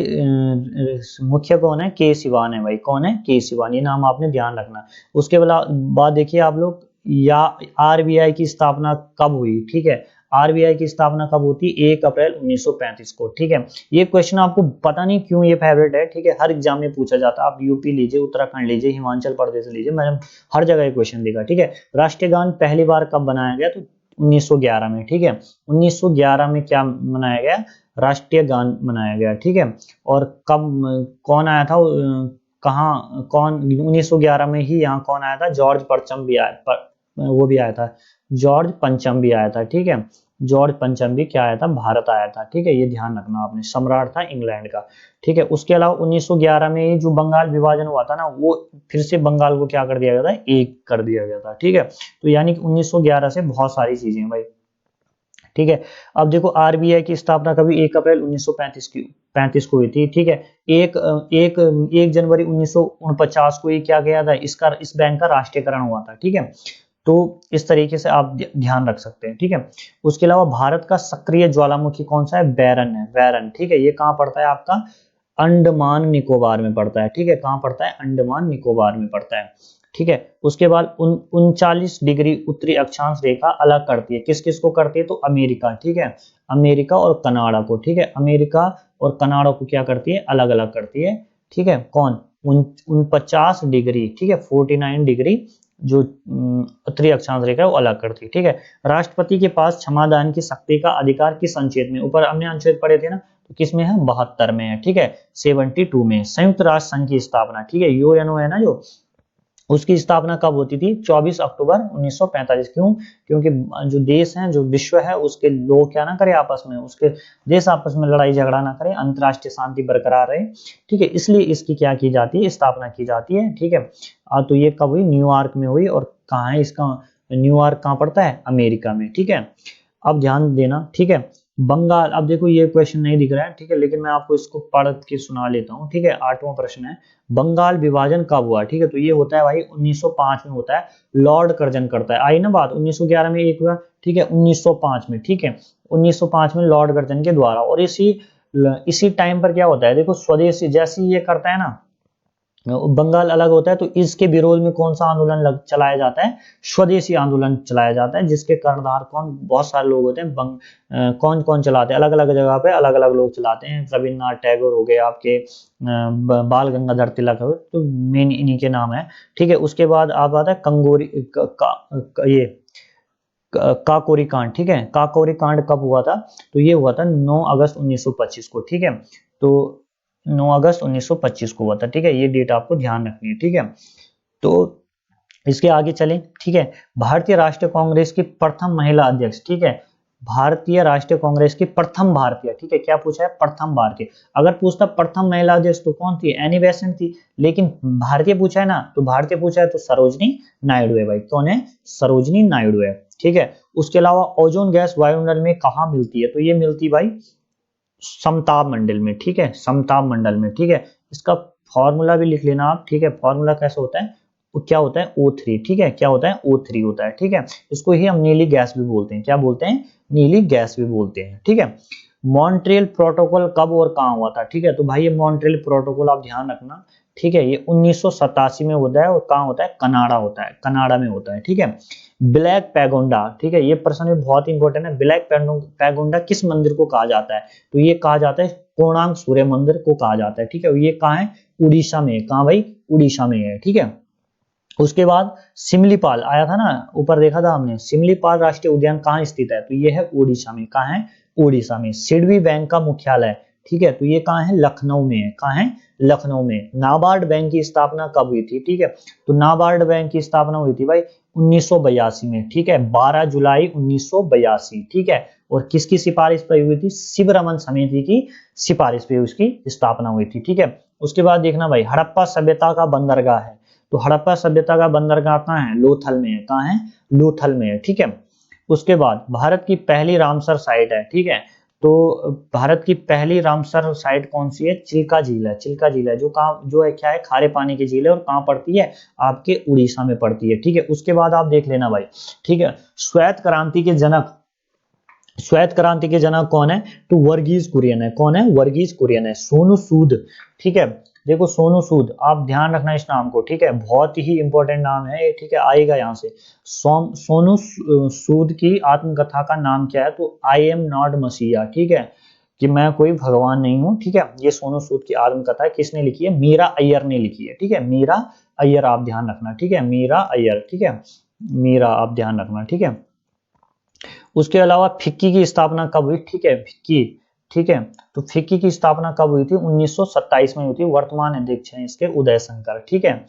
मुख्य कौन है, के सिवान है भाई, कौन है, के सिवान, ये नाम आपने ध्यान रखना। उसके बाद देखिए आप लोग, या आरबीआई की स्थापना कब हुई, ठीक है, आरबीआई की स्थापना कब होती है, 1 अप्रैल 1935 को, ठीक है। ये क्वेश्चन आपको पता नहीं क्यों ये फेवरेट है, ठीक है, हर एग्जाम में पूछा जाता है। आप यूपी लीजिए, उत्तराखंड लीजिए, हिमाचल प्रदेश लीजिए, मैंने हर जगह ये क्वेश्चन देखा, ठीक है। राष्ट्रीय गान पहली बार कब बनाया गया, तो 1911 में, ठीक है। 1911 में क्या मनाया गया, राष्ट्रीय गान मनाया गया, ठीक है। और कब कौन आया था, कहाँ कौन, 1911 में ही यहाँ कौन आया था, जॉर्ज पंचम भी आया, वो भी आया था, जॉर्ज पंचम भी आया था, ठीक है। जॉर्ज पंचम भी क्या आया था, भारत आया था, ठीक है, ये ध्यान रखना आपने, सम्राट था इंग्लैंड का, ठीक है। उसके अलावा 1911 में जो बंगाल विभाजन हुआ था ना, वो फिर से बंगाल को क्या कर दिया गया था, एक कर दिया गया था, ठीक है। तो यानी कि 1911 से बहुत सारी चीजें हैं भाई, ठीक है। अब देखो आरबीआई की स्थापना कभी 1 अप्रैल 1935 को हुई थी, ठीक है। एक एक 1 जनवरी 1949 को ये क्या गया था, इस बैंक का राष्ट्रीयकरण हुआ था, ठीक है। तो इस तरीके से आप ध्यान रख सकते हैं, ठीक है। उसके अलावा भारत का सक्रिय ज्वालामुखी कौन सा है, बैरन है, बैरन, ठीक है। ये कहाँ पड़ता है आपका, अंडमान निकोबार में पड़ता है, ठीक है, कहाँ पड़ता है, अंडमान निकोबार में पड़ता है, ठीक है। उसके बाद 39 डिग्री उत्तरी अक्षांश रेखा अलग करती है, किस किस को करती है, तो अमेरिका, ठीक है, अमेरिका और कनाडा को, ठीक है, अमेरिका और कनाडा को क्या करती है, अलग अलग करती है, ठीक है। कौन, 49 डिग्री, ठीक है, 49 डिग्री जो उत्तरी अक्षांश रेखा है वो अलग करती है, ठीक है। राष्ट्रपति के पास क्षमादान की शक्ति का अधिकार किस अनुच्छेद में, ऊपर हमने अनुच्छेद पढ़े थे ना, तो किस में है, 72 में है, ठीक है, 72 में। संयुक्त राष्ट्र संघ की स्थापना, ठीक है, यूएनओ है ना जो, उसकी स्थापना कब होती थी, 24 अक्टूबर 1945। क्यों, क्योंकि जो देश हैं, जो विश्व है, उसके लोग क्या ना करें आपस में, उसके देश आपस में लड़ाई झगड़ा ना करें, अंतरराष्ट्रीय शांति बरकरार रहे, ठीक है, इसलिए इसकी क्या की जाती है, स्थापना की जाती है, ठीक है। तो ये कब हुई, न्यूयॉर्क में हुई, और कहाँ है इसका, न्यूयॉर्क कहाँ पड़ता है, अमेरिका में, ठीक है। अब ध्यान देना, ठीक है। बंगाल, अब देखो ये क्वेश्चन नहीं दिख रहा है, ठीक है, लेकिन मैं आपको इसको पढ़ के सुना लेता हूँ, ठीक है। 8वां प्रश्न है, बंगाल विभाजन कब हुआ, ठीक है, तो ये होता है भाई 1905 में होता है, लॉर्ड कर्जन करता है, आई ना बात, 1911 में एक हुआ, ठीक है, 1905 में, ठीक है, 1905 में लॉर्ड कर्जन के द्वारा। और इसी टाइम पर क्या होता है, देखो स्वदेशी, जैसे ये करता है ना, बंगाल अलग होता है, तो इसके विरोध में कौन सा आंदोलन चलाया जाता है? स्वदेशी आंदोलन चलाया जाता है, जिसके कर्णधार कौन? बहुत सारे लोग होते हैं। कौन कौन चलाते हैं? अलग अलग जगह पे अलग अलग लोग चलाते हैं। रविन्द्रनाथ टैगोर हो गए आपके, बाल गंगाधर तिलक हो, तो मेन इन्हीं के नाम है। ठीक है, उसके बाद आप आता है कंगोरी ये काकोरी कांड। ठीक है, काकोरी कांड कब हुआ था? तो ये हुआ था 9 अगस्त 1925 को। ठीक है, तो 9 अगस्त 1925 को हुआ था। ठीक है, ये डेट आपको ध्यान रखनी है। ठीक है, तो इसके आगे चलें। ठीक है, भारतीय राष्ट्रीय कांग्रेस की प्रथम महिला अध्यक्ष। ठीक है, भारतीय राष्ट्रीय कांग्रेस की प्रथम भारतीय। ठीक है, क्या पूछा है? प्रथम भारतीय। अगर पूछता प्रथम महिला अध्यक्ष तो कौन थी? एनी बेसेंट थी। लेकिन भारतीय पूछा है ना, तो भारतीय पूछा है तो सरोजनी नायडू है भाई। कौन है? सरोजनी नायडू है। ठीक है, उसके अलावा ओजोन गैस वायुमंडल में कहाँ मिलती है? तो ये मिलती भाई समताप मंडल में। ठीक है, समताप मंडल में। ठीक है, इसका फॉर्मूला भी लिख लेना आप। ठीक है, फॉर्मूला कैसे होता है? वो क्या होता है? O3। ठीक है, क्या होता है? O3 होता है। ठीक है, इसको ही हम नीली गैस भी बोलते हैं। क्या बोलते हैं? नीली गैस भी बोलते हैं। ठीक है, मॉन्ट्रियल प्रोटोकॉल कब और कहाँ हुआ था? ठीक है, तो भाई ये मॉन्ट्रियल प्रोटोकॉल आप ध्यान रखना। ठीक है, ये 1987 में होता है और कहाँ होता है? कनाडा होता है, कनाडा में होता है। ठीक है, ब्लैक पैगोंडा। ठीक है, ये प्रश्न भी बहुत इंपॉर्टेंट है। ब्लैक पैगोंडा किस मंदिर को कहा जाता है? तो ये कहा जाता है कोणार्क सूर्य मंदिर को कहा जाता है। ठीक है, ये कहाँ है? उड़ीसा में। कहाँ भाई? उड़ीसा में है। ठीक है, उसके बाद सिमलीपाल आया था ना, ऊपर देखा था हमने। सिमलीपाल राष्ट्रीय उद्यान कहाँ स्थित है? तो ये है उड़ीसा में। कहाँ है? उड़ीसा में। सिडबी बैंक का मुख्यालय। ठीक है, तो ये कहाँ है? लखनऊ में है। कहाँ है? लखनऊ में। नाबार्ड बैंक की स्थापना कब हुई थी? ठीक है, तो नाबार्ड बैंक की स्थापना हुई थी भाई 1982 में। ठीक है, 12 जुलाई 1982। ठीक है, और किसकी सिफारिश पर हुई थी? शिवरमन समिति की सिफारिश पे उसकी स्थापना हुई थी। ठीक है, उसके बाद देखना भाई, हड़प्पा सभ्यता का बंदरगाह है। तो हड़प्पा सभ्यता का बंदरगाह कहाँ है? लोथल में है। कहाँ है? लोथल में है। ठीक है, उसके बाद भारत की पहली रामसर साइट है। ठीक है, तो भारत की पहली रामसर साइट कौन सी है? चिल्का झील है। चिल्का झील है, जो कहाँ, जो है क्या है? खारे पानी की झील है, और कहाँ पड़ती है? आपके उड़ीसा में पड़ती है। ठीक है, उसके बाद आप देख लेना भाई। ठीक है, श्वेत क्रांति के जनक, श्वेत क्रांति के जनक कौन है? तो वर्गीज कुरियन है। कौन है? वर्गीज कुरियन है। सोनू सूद। ठीक है, देखो सोनू सूद, आप ध्यान रखना इस नाम को। ठीक है, बहुत ही इंपॉर्टेंट नाम है। ठीक है, आएगा यहाँ से। सोनू सूद की आत्मकथा का नाम क्या है? तो आई एम नॉट मसीहा। ठीक है, कि मैं कोई भगवान नहीं हूँ। ठीक है, ये सोनू सूद की आत्मकथा किसने लिखी है? मीरा अय्यर ने लिखी है। ठीक है, मीरा अय्यर आप ध्यान रखना। ठीक है, मीरा अय्यर। ठीक है, मीरा आप ध्यान रखना। ठीक है, उसके अलावा फिक्की की स्थापना कब हुई? ठीक है, फिक्की। ठीक है, तो फिक्की की स्थापना कब हुई थी? 1927 में हुई थी। वर्तमान अध्यक्ष हैं इसके उदय शंकर। ठीक है,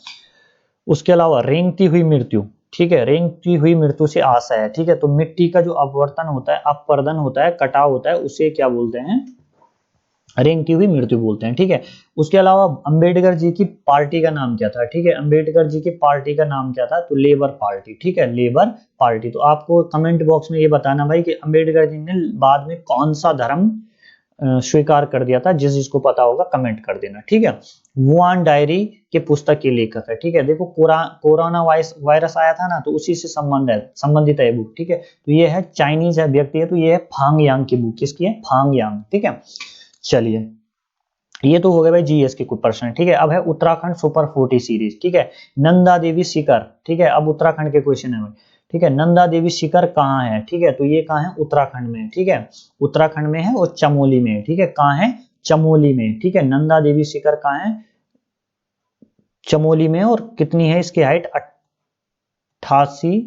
उसके अलावा रेंगती हुई मृत्यु। ठीक है, रेंगती हुई मृत्यु से आशा है। ठीक है, तो मिट्टी का जो अपवर्तन होता है, अपवर्दन होता है, कटाव होता है, उसे क्या बोलते हैं? रेंगती हुई मृत्यु बोलते हैं। ठीक है, उसके अलावा अंबेडकर जी की पार्टी का नाम क्या था? ठीक है, अंबेडकर जी की पार्टी का नाम क्या था? तो लेबर पार्टी। ठीक है, लेबर पार्टी। तो आपको कमेंट बॉक्स में ये बताना भाई कि अंबेडकर जी ने बाद में कौन सा धर्म स्वीकार कर दिया था। जिस जिसको पता होगा कमेंट कर देना। ठीक है, वुआन डायरी के पुस्तक के लेखक है। ठीक है, देखो कोरोना वायरस आया था ना, तो उसी से संबंधित है बुक। ठीक है, तो ये है चाइनीज है व्यक्ति है, तो ये है फांग यांग की बुक। किसकी है? फांग यांग। ठीक है, चलिए, ये तो हो गया भाई जीएस के कुछ प्रश्न। ठीक है, अब है उत्तराखंड सुपर 40 सीरीज। ठीक है, नंदा देवी शिखर। ठीक है, अब उत्तराखंड के क्वेश्चन है भाई। ठीक है, नंदा देवी शिखर कहाँ है? ठीक है, तो ये कहाँ है? उत्तराखंड में। ठीक है, उत्तराखंड में है और चमोली में। ठीक है, कहाँ है? चमोली में। ठीक है, नंदा देवी शिखर कहाँ है? चमोली में। और कितनी है इसकी हाइट? 88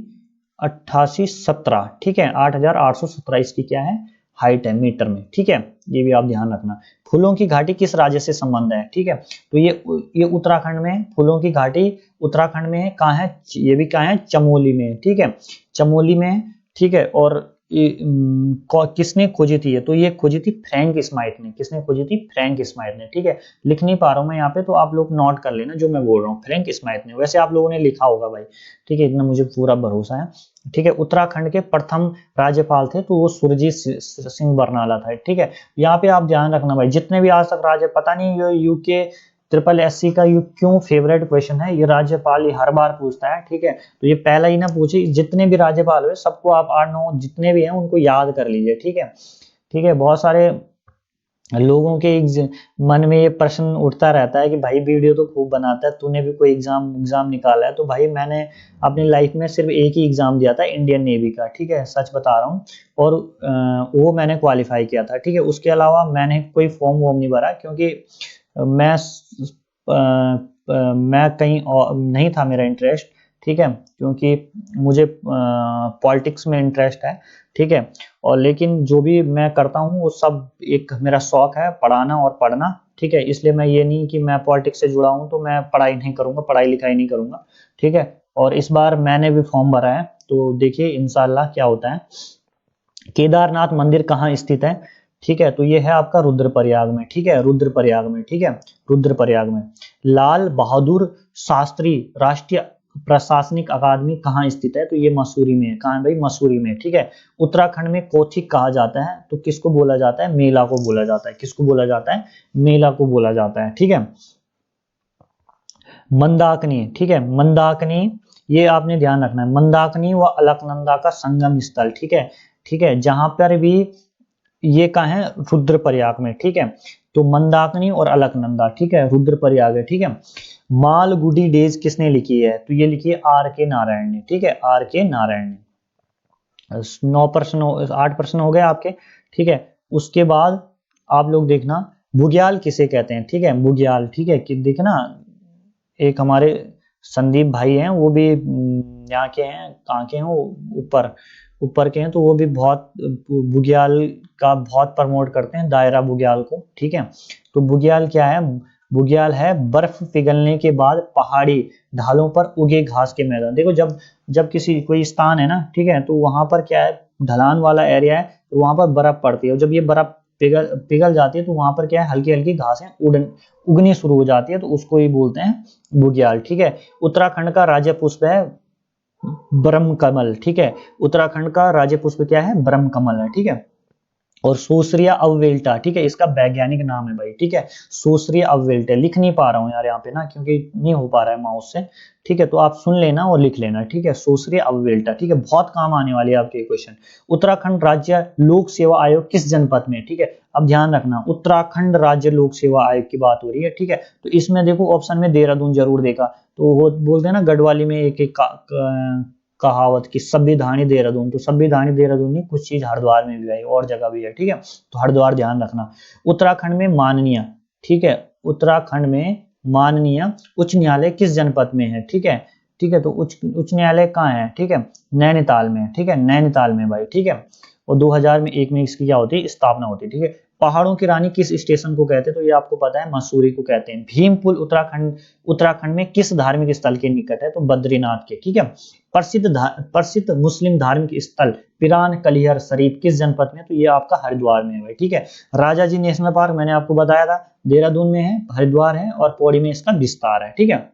8817। ठीक है, 8817 इसकी क्या है? हाइट है मीटर में। ठीक है, ये भी आप ध्यान रखना। फूलों की घाटी किस राज्य से संबंध है? ठीक है, तो ये उत्तराखंड में फूलों की घाटी उत्तराखंड में है। कहाँ है? ये भी कहाँ है? चमोली में। ठीक है, चमोली में। ठीक है, और किसने खोजी थी? ये तो ये खोजी थी फ्रैंक स्माइट ने। किसने खोजी थी? फ्रैंक स्माइट ने। ठीक है, लिख नहीं पा रहा हूं मैं यहाँ पे, तो आप लोग नोट कर लेना जो मैं बोल रहा हूँ। फ्रैंक स्माइट ने, वैसे आप लोगों ने लिखा होगा भाई। ठीक है, इतना मुझे पूरा भरोसा है। ठीक है, उत्तराखंड के प्रथम राज्यपाल थे तो वो सुरजीत सिंह बरनाला था। ठीक है, यहाँ पे आप ध्यान रखना भाई, जितने भी आज तक राज्य, पता नहीं ये यूके ट्रिपल एससी का यू क्यों फेवरेट क्वेश्चन है, ये राज्यपाल ही हर बार पूछता है। ठीक है, तो ये पहला ही ना पूछे, जितने भी राज्यपाल हुए सबको आप 8 9 जितने भी हैं उनको याद कर लीजिए। ठीक है, ठीक है, बहुत सारे लोगों के मन में ये प्रश्न उठता रहता है कि भाई वीडियो तो खूब बनाता है, तूने भी कोई एग्जाम निकाला है? तो भाई मैंने अपनी लाइफ में सिर्फ एक ही एग्जाम दिया था, इंडियन नेवी का, ठीक है, सच बता रहा हूँ। और वो मैंने क्वालिफाई किया था, ठीक है। उसके अलावा मैंने कोई फॉर्म वॉर्म नहीं भरा, क्योंकि मैं मैं कहीं और नहीं था मेरा इंटरेस्ट, ठीक है, क्योंकि मुझे पॉलिटिक्स में इंटरेस्ट है, ठीक है। और लेकिन जो भी मैं करता हूँ वो सब एक मेरा शौक है, पढ़ाना और पढ़ना, ठीक है। इसलिए मैं ये नहीं कि मैं पॉलिटिक्स से जुड़ा हूँ तो मैं पढ़ाई नहीं करूँगा, पढ़ाई लिखाई नहीं करूँगा, ठीक है। और इस बार मैंने भी फॉर्म भरा है, तो देखिए इंशाल्लाह क्या होता है। केदारनाथ मंदिर कहाँ स्थित है? ठीक है, तो ये है आपका रुद्रप्रयाग में, ठीक है, रुद्रप्रयाग में, ठीक है, रुद्रप्रयाग में। लाल बहादुर शास्त्री राष्ट्रीय प्रशासनिक अकादमी कहाँ स्थित है? तो ये मसूरी में है। कहाँ है भाई? मसूरी में, ठीक है। उत्तराखंड में कौथिग कहा जाता है, तो किसको बोला जाता है? मेला को बोला जाता है। किसको बोला जाता है? मेला को बोला जाता है, ठीक है। मंदाकिनी, ठीक है, मंदाकिनी, ये आपने ध्यान रखना है, मंदाकिनी व अलकनंदा का संगम स्थल, ठीक है, ठीक है, जहां पर भी ये कहाँ है? रुद्रप्रयाग में, ठीक है। तो मंदाकिनी और अलकनंदा, ठीक है, रुद्रप्रयाग है, ठीक है। मालगुडी डेज किसने लिखी है? तो ये लिखी है आर के नारायण ने, ठीक है, आर के नारायण ने। 9%, 8% हो गए आपके, ठीक है। उसके बाद आप लोग देखना, बुग्याल किसे कहते हैं? ठीक है, बुग्याल, ठीक है, कि देखना, एक हमारे संदीप भाई हैं, वो भी यहाँ के हैं, कहाँ के हैं वो, ऊपर ऊपर के हैं, तो वो भी बहुत बुग्याल का बहुत प्रमोट करते हैं, दायरा बुग्याल को, ठीक है। तो बुग्याल क्या है? बुग्याल है बर्फ पिघलने के बाद पहाड़ी ढालों पर उगे घास के मैदान। देखो, जब जब किसी कोई स्थान है ना, ठीक है, तो वहां पर क्या है? ढलान वाला एरिया है, तो वहां पर बर्फ पड़ती है, और जब ये बर्फ पिघल पिघल जाती है तो वहां पर क्या है? हल्की हल्की घासें उगनी शुरू हो जाती है, तो उसको ही बोलते हैं बुग्याल, ठीक है। उत्तराखंड का राज्य पुष्प है ब्रह्म कमल, ठीक है। उत्तराखंड का राज्य पुष्प क्या है? ब्रह्म कमल है, ठीक है। और सोसरिया अववेल्टा, ठीक है, इसका वैज्ञानिक नाम है भाई, ठीक है, सोसरिया अववेल्टा। लिख नहीं पा रहा हूँ यार यहाँ पे ना, क्योंकि नहीं हो पा रहा है माउस से, ठीक है, तो आप सुन लेना और लिख लेना, ठीक है, सोसरिया अववेल्टा, ठीक है, बहुत काम आने वाली है आपके क्वेश्चन। उत्तराखंड राज्य लोक सेवा आयोग किस जनपद में? ठीक है, अब ध्यान रखना, उत्तराखंड राज्य लोक सेवा आयोग की बात हो रही है, ठीक है। तो इसमें देखो ऑप्शन में देहरादून जरूर देखा, तो वो बोलते हैं ना गढ़वाली में एक एक कहावत की, संविधानी देहरादून, तो संविधानी देहरादून नहीं, कुछ चीज हरिद्वार में भी आई और जगह भी है, ठीक है, तो हरिद्वार ध्यान रखना। उत्तराखंड में माननीय, ठीक है, उत्तराखंड में माननीय उच्च न्यायालय किस जनपद में है? ठीक है, ठीक है, तो उच्च न्यायालय कहाँ है? ठीक है, नैनीताल में, ठीक है, नैनीताल में भाई, ठीक है। और 2001 में इसकी क्या होती है? स्थापना होती है, ठीक है। पहाड़ों की रानी किस स्टेशन को कहते हैं? तो ये आपको पता है, मसूरी को कहते हैं। भीमपुल उत्तराखंड में किस धार्मिक स्थल के निकट है? तो बद्रीनाथ के, ठीक है। प्रसिद्ध मुस्लिम धार्मिक स्थल पिरान कलियर शरीफ किस जनपद में? तो ये आपका हरिद्वार में है, ठीक है। राजा जी नेशनल पार्क मैंने आपको बताया था, देहरादून में है, हरिद्वार है, और पौड़ी में इसका विस्तार है, ठीक है।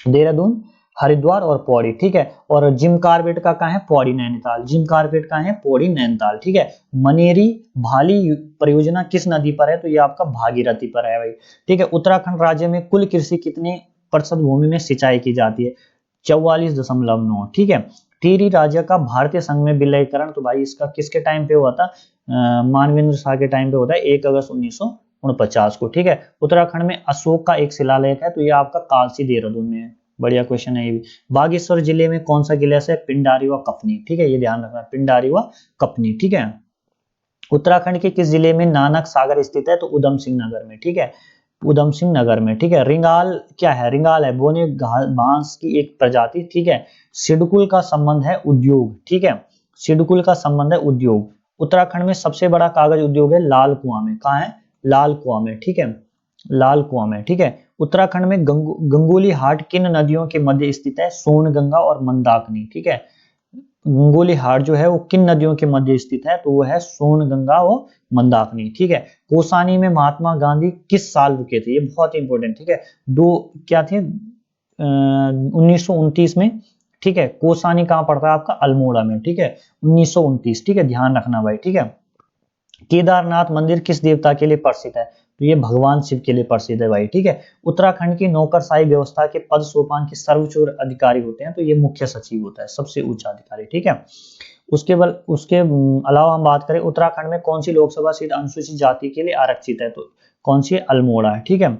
देहरादून, हरिद्वार और पौड़ी, ठीक है। और जिम कार्बेट का कहाँ है? पौड़ी नैनीताल। जिम कार्बेट कहाँ है? पौड़ी नैनीताल, ठीक है। मनेरी भाली परियोजना किस नदी पर है? तो ये आपका भागीरथी पर है भाई, ठीक है। उत्तराखंड राज्य में कुल कृषि कितने प्रतिशत भूमि में सिंचाई की जाती है? 44.9, ठीक है। टिहरी राज्य का भारतीय संघ में विलयीकरण, तो भाई इसका किसके टाइम पे हुआ था? मानवेंद्र शाह के टाइम पे होता है, 1 अगस्त 1949 को, ठीक है। उत्तराखंड में अशोक का एक शिलालेख है, तो ये आपका कालसी देहरादून में है। बढ़िया क्वेश्चन है ये भी। बागेश्वर जिले में कौन सा गिलास है? पिंडारी व कपनी, ठीक है, ये ध्यान रखना, पिंडारी व कपनी, ठीक है। उत्तराखंड के किस जिले में नानक सागर स्थित है? तो उधम सिंह नगर में, ठीक है, उधम सिंह नगर में, ठीक है। रिंगाल क्या है? रिंगाल है बोने बांस की एक प्रजाति, ठीक है। सिडकुल का संबंध है उद्योग, ठीक है, सिडकुल का संबंध है उद्योग। उत्तराखंड में सबसे बड़ा कागज उद्योग है लाल कुआं में। कहाँ है? लाल कुआं में, ठीक है, लाल कुआं में, ठीक है। उत्तराखंड में गंगोली हाट किन नदियों के मध्य स्थित है? सोनगंगा और मंदाकिनी, ठीक है। गंगोली हाट जो है वो किन नदियों के मध्य स्थित है? तो वो है सोनगंगा और मंदाकिनी, ठीक है। कोसानी में महात्मा गांधी किस साल रुके थे? ये बहुत इंपॉर्टेंट, ठीक है। दो क्या थे? 1929 में, ठीक है। कोसानी कहाँ पड़ता है आपका? अल्मोड़ा में, ठीक है, 1929, ठीक है, ध्यान रखना भाई, ठीक है। केदारनाथ मंदिर किस देवता के लिए प्रसिद्ध है? तो ये भगवान शिव के लिए प्रसिद्ध है भाई, ठीक है। उत्तराखंड की नौकरशाही व्यवस्था के पद सोपान के सर्वोच्च अधिकारी होते हैं, तो ये मुख्य सचिव होता है, सबसे ऊंचा अधिकारी, ठीक है। उसके अलावा हम बात करें उत्तराखंड में कौन सी लोकसभा सीट अनुसूचित जाति के लिए आरक्षित है? तो कौन सी? अल्मोड़ा है, ठीक है,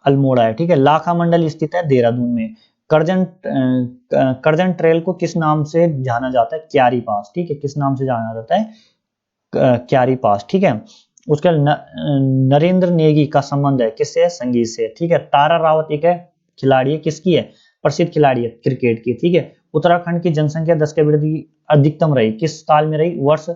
अल्मोड़ा है, ठीक है। लाखा मंडल स्थित है देहरादून में। करजन ट्रेल को किस नाम से जाना जाता है? क्यारी पास, ठीक है, किस नाम से जाना जाता है? क्यारी पास, ठीक है। उसके नरेंद्र नेगी का संबंध है किससे? है संगीत से, ठीक है। तारा रावत एक है खिलाड़ी है, किसकी है? प्रसिद्ध खिलाड़ी है क्रिकेट की, ठीक है। उत्तराखंड की जनसंख्या 10 के वृद्धि अधिकतम रही किस काल में रही? वर्ष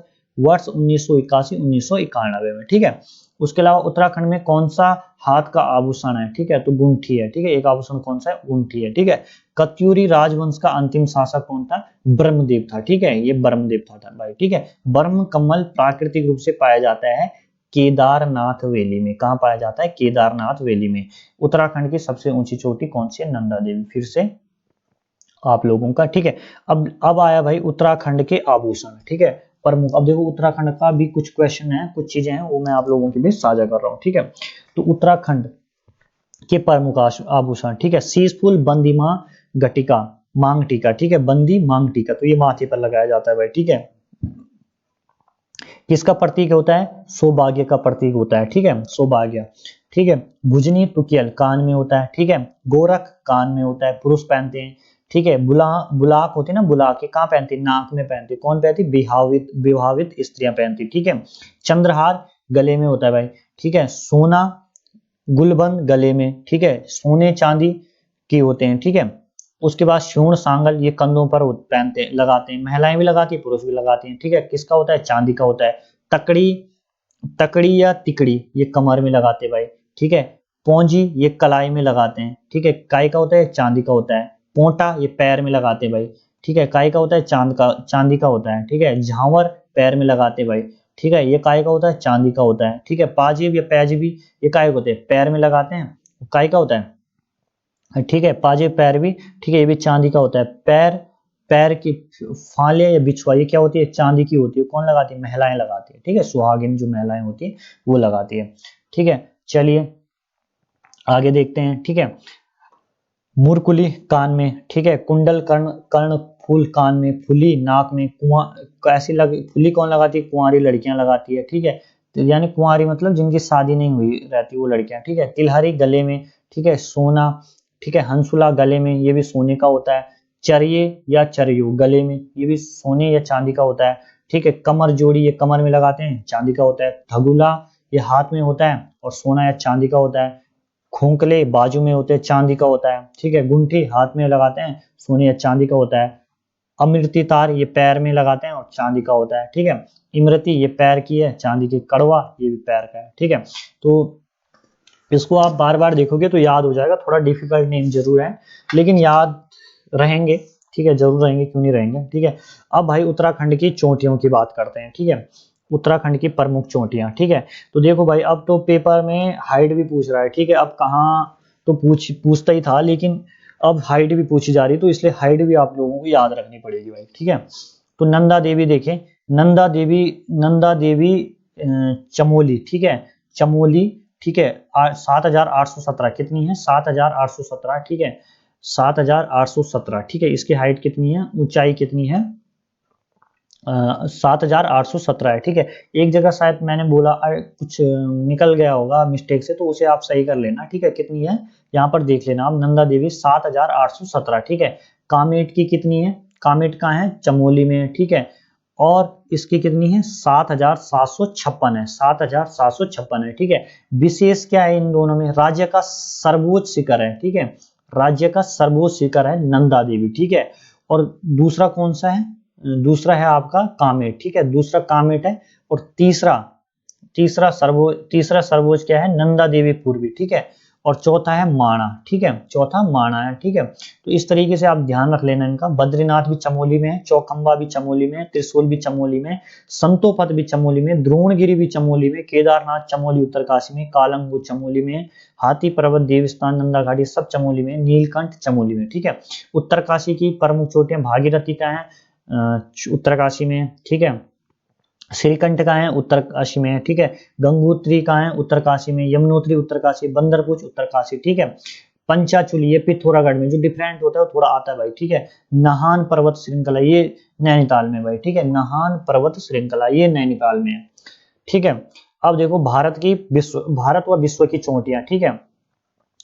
1981-1991 में, ठीक है। उसके अलावा उत्तराखंड में कौन सा हाथ का आभूषण है? ठीक है, तो गुंठी है, ठीक है। एक आभूषण कौन सा है? गुंठी है, ठीक है। कत्यूरी राजवंश का अंतिम शासक कौन था? ब्रह्मदेव था, ठीक है, ये ब्रह्मदेव था भाई, ठीक है। ब्रह्म कमल प्राकृतिक रूप से पाया जाता है केदारनाथ वैली में। कहाँ पाया जाता है? केदारनाथ वैली में। उत्तराखंड की सबसे ऊंची चोटी कौन सी है? नंदा देवी, फिर से आप लोगों का, ठीक है। अब आया भाई उत्तराखंड के आभूषण, ठीक है, प्रमुख। अब देखो उत्तराखंड का भी कुछ क्वेश्चन है, कुछ चीजें हैं, वो मैं आप लोगों के बीच साझा कर रहा हूँ, ठीक है। तो उत्तराखंड के प्रमुख आभूषण, ठीक है, शीश फूल, बंदीमा, घटिका, मांग टीका, ठीक है, बंदी मांग टीका, तो ये माथे पर लगाया जाता है भाई, ठीक है। किसका प्रतीक होता है? सौभाग्य का प्रतीक होता है, ठीक है, सौभाग्य, ठीक है। भुजनी टुकियल कान में होता है, ठीक है। गोरख कान में होता है, पुरुष पहनते हैं, ठीक है। बुलाक होती है ना, बुलाक कहाँ पहनती? नाक में पहनती। कौन पहनती? विवाहित स्त्रियां पहनती, ठीक है। चंद्रहार गले में होता है भाई, ठीक है। सोना गुलबंद गले में, ठीक है, सोने चांदी के होते हैं, ठीक है। उसके बाद स्वर्ण सांगल ये कंधों पर पहनते हैं, लगाते हैं, महिलाएं भी लगाती है, पुरुष भी लगाते हैं, ठीक है। किसका होता है? चांदी का होता है। तकड़ी तकड़ी या तिकड़ी ये कमर में लगाते हैं भाई, ठीक है। पौंजी ये कलाई में लगाते हैं, ठीक है, काय का होता है? चांदी का होता है। पोंटा ये पैर में लगाते हैं भाई, ठीक है, काय का होता है? चांदी का होता है, ठीक है। झांवर पैर में लगाते हैं भाई, ठीक है, ये काय का होता है? चांदी का होता है, ठीक है। पाजेब या पैजबी ये काय होते हैं? पैर में लगाते हैं, काय का होता है, ठीक है। पाजेब पैर भी, ठीक है, ये भी चांदी का होता है। पैर की फाले या बिछुआ ये क्या होती है? चांदी की होती है। कौन लगाती है? महिलाएं लगाती है, ठीक है, सुहागिन जो महिलाएं होती है वो लगाती है, ठीक है। चलिए आगे देखते हैं, ठीक है। मुरकुली कान में, ठीक है। कुंडल कर्ण कर्ण फूल कान में, फुली नाक में, कुआं ऐसी फुली कौन लगाती है? कुंवारी लड़कियां लगाती है, ठीक है। तो यानी कुंवारी मतलब जिनकी शादी नहीं हुई रहती वो लड़कियां, ठीक है। तिलहरी गले में, ठीक है, सोना, ठीक है। हंसुला गले में, ये भी सोने का होता है। चरिये या चरियो गले में, ये भी सोने या चांदी का होता है, ठीक है। कमर जोड़ी ये कमर में लगाते हैं, चांदी का होता है। धगुला ये हाथ में होता है और सोना या चांदी का होता है। खोंकले बाजू में होते हैं, चांदी का होता है, ठीक है। गुंठी हाथ में लगाते हैं, सोने या चांदी का होता है। अमृति तार ये पैर में लगाते हैं और चांदी का होता है, ठीक है। इमरती ये पैर की है, चांदी की। कड़वा ये भी पैर का है, ठीक है। तो इसको आप बार बार देखोगे तो याद हो जाएगा, थोड़ा डिफिकल्ट नेम जरूर है लेकिन याद रहेंगे, ठीक है, जरूर रहेंगे, क्यों नहीं रहेंगे, ठीक है। अब भाई उत्तराखंड की चोटियों की बात करते हैं, ठीक है। उत्तराखंड की प्रमुख चोटियां, ठीक है। तो देखो भाई अब तो पेपर में हाइट भी पूछ रहा है, ठीक है। अब कहाँ तो पूछता ही था लेकिन अब हाइट भी पूछी जा रही है, तो इसलिए हाइट भी आप लोगों को याद रखनी पड़ेगी भाई, ठीक है। तो नंदा देवी देखें, नंदा देवी चमोली, ठीक है, चमोली, ठीक है। 7,817 कितनी है? 7,817, ठीक है, 7,817, ठीक है। इसकी हाइट कितनी है? ऊंचाई कितनी है? 7,817 है, ठीक है। एक जगह शायद मैंने बोला कुछ निकल गया होगा मिस्टेक से, तो उसे आप सही कर लेना, ठीक है। कितनी है यहाँ पर देख लेना आप, नंदा देवी 7,817, ठीक है। कामेट की कितनी है? कामेट कहाँ है? चमोली में, ठीक है। और इसकी कितनी है? 7,756 है, 7,756 है, ठीक है। विशेष क्या है इन दोनों में? राज्य का सर्वोच्च शिखर है, ठीक है, राज्य का सर्वोच्च शिखर है नंदा देवी, ठीक है। और दूसरा कौन सा है? दूसरा है आपका कामेट, ठीक है, दूसरा कामेट है। और तीसरा सर्वोच्च क्या है? नंदा देवी पूर्वी, ठीक है। और चौथा है माणा, ठीक है, चौथा माणा है, ठीक है। तो इस तरीके से आप ध्यान रख लेना इनका। बद्रीनाथ भी चमोली में है, चौखंबा भी चमोली में है, त्रिशूल भी चमोली में, संतोपत भी चमोली में, द्रोणगिरी भी चमोली में, केदारनाथ चमोली उत्तरकाशी में, कालंगु चमोली में, हाथी पर्वत देवस्थान नंदा घाटी सब चमोली में, नीलकंठ चमोली में, ठीक है। उत्तरकाशी की प्रमुख चोटियां भागीरथी का है उत्तरकाशी में, ठीक है। श्रीकंठ कहाँ है? उत्तरकाशी में है, ठीक है। गंगोत्री कहाँ है? उत्तरकाशी में। यमुनोत्री उत्तरकाशी, बंदरपुर उत्तरकाशी, ठीक है। पंचाचूली ये पिथौरागढ़ में, जो डिफरेंट होता है वो थोड़ा आता है भाई, ठीक है। नाहन पर्वत श्रृंखला ये नैनीताल में भाई, ठीक है। नाहन पर्वत श्रृंखला ये नैनीताल में है, ठीक है। अब देखो भारत व विश्व की चोटियां, ठीक है।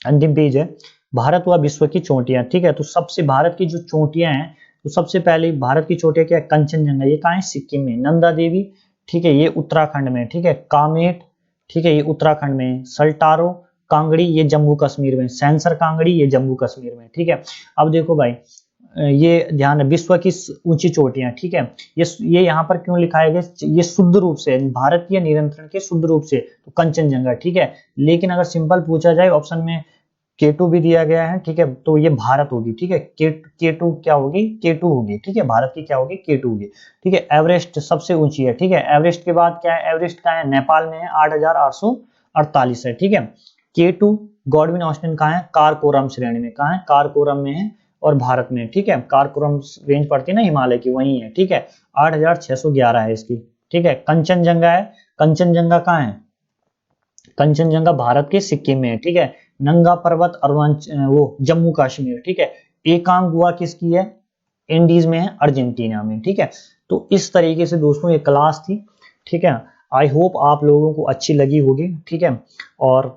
अंतिम पेज है, भारत व विश्व की चोटियां, ठीक है। तो सबसे भारत की जो चोटियां हैं, तो सबसे पहले भारत की चोटियां क्या है? कंचनजंगा, ये कहाँ है? सिक्किम में। नंदा देवी, ठीक है, ये उत्तराखंड में, ठीक है। कामेट, ठीक है, ये उत्तराखंड में। सल्टारो कांगड़ी ये जम्मू कश्मीर में। सैंसर कांगड़ी ये जम्मू कश्मीर में, ठीक है। अब देखो भाई, ये ध्यान है, विश्व की ऊंची चोटियां, ठीक है। ये यहाँ पर क्यों लिखाया गया? ये शुद्ध रूप से भारतीय नियंत्रण के शुद्ध रूप से तो कंचनजंगा, ठीक है। लेकिन अगर सिंपल पूछा जाए ऑप्शन में K2 भी दिया गया है, ठीक है, तो ये भारत होगी, ठीक है। K2 क्या होगी? K2 होगी, ठीक है। भारत की क्या होगी? K2 होगी, ठीक है। एवरेस्ट सबसे ऊंची है, ठीक है। एवरेस्ट के बाद क्या है? एवरेस्ट का है नेपाल में है, 8,848 है, ठीक है। K2 गॉडविन ऑस्टिन कहाँ है? कारकोरम श्रेणी में। कहाँ है? कारकोरम में है और भारत में, ठीक है। कारकोरम रेंज पड़ती है ना हिमालय की, वही है, ठीक है। 8,611 है इसकी, ठीक है। कंचनजंगा है, कंचनजंगा कहाँ है? कंचनजंगा भारत के सिक्किम में है, ठीक है। नंगा पर्वत अरुणाचल वो जम्मू कश्मीर, ठीक है। एकांग गुआ किसकी है? इंडीज में है, अर्जेंटीना में, ठीक है। तो इस तरीके से दोस्तों ये क्लास थी, ठीक है। आई होप आप लोगों को अच्छी लगी होगी, ठीक है। और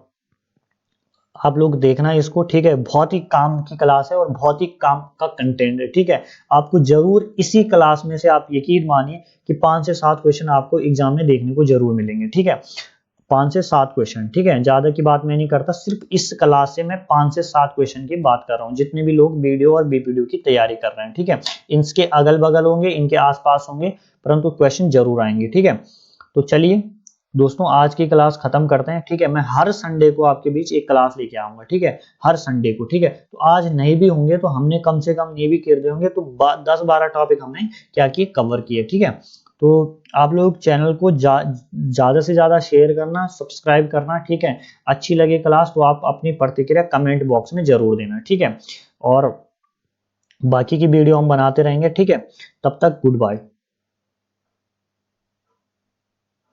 आप लोग देखना इसको, ठीक है। बहुत ही काम की क्लास है और बहुत ही काम का कंटेंट है, ठीक है। आपको जरूर इसी क्लास में से आप यकीन मानिए कि 5 से 7 क्वेश्चन आपको एग्जाम में देखने को जरूर मिलेंगे, ठीक है। 5 से 7 क्वेश्चन, ठीक है। ज्यादा की बात मैं नहीं करता, सिर्फ इस क्लास से मैं 5 से 7 क्वेश्चन की बात कर रहा हूँ। जितने भी लोग वीडियो और बीपीडीओ की तैयारी कर रहे हैं, ठीक है, इनके अगल बगल होंगे, इनके आसपास होंगे, परंतु क्वेश्चन जरूर आएंगे, ठीक है। तो चलिए दोस्तों, आज की क्लास खत्म करते हैं, ठीक है। मैं हर संडे को आपके बीच एक क्लास लेके आऊंगा, ठीक है, हर संडे को, ठीक है। तो आज नहीं भी होंगे तो हमने कम से कम ये भी कर दिए होंगे तो 10-12 टॉपिक हमने क्या किए? कवर किए, ठीक है। तो आप लोग चैनल को ज्यादा से ज्यादा शेयर करना, सब्सक्राइब करना, ठीक है। अच्छी लगे क्लास तो आप अपनी प्रतिक्रिया कमेंट बॉक्स में जरूर देना, ठीक है। और बाकी की वीडियो हम बनाते रहेंगे, ठीक है। तब तक गुड बाय।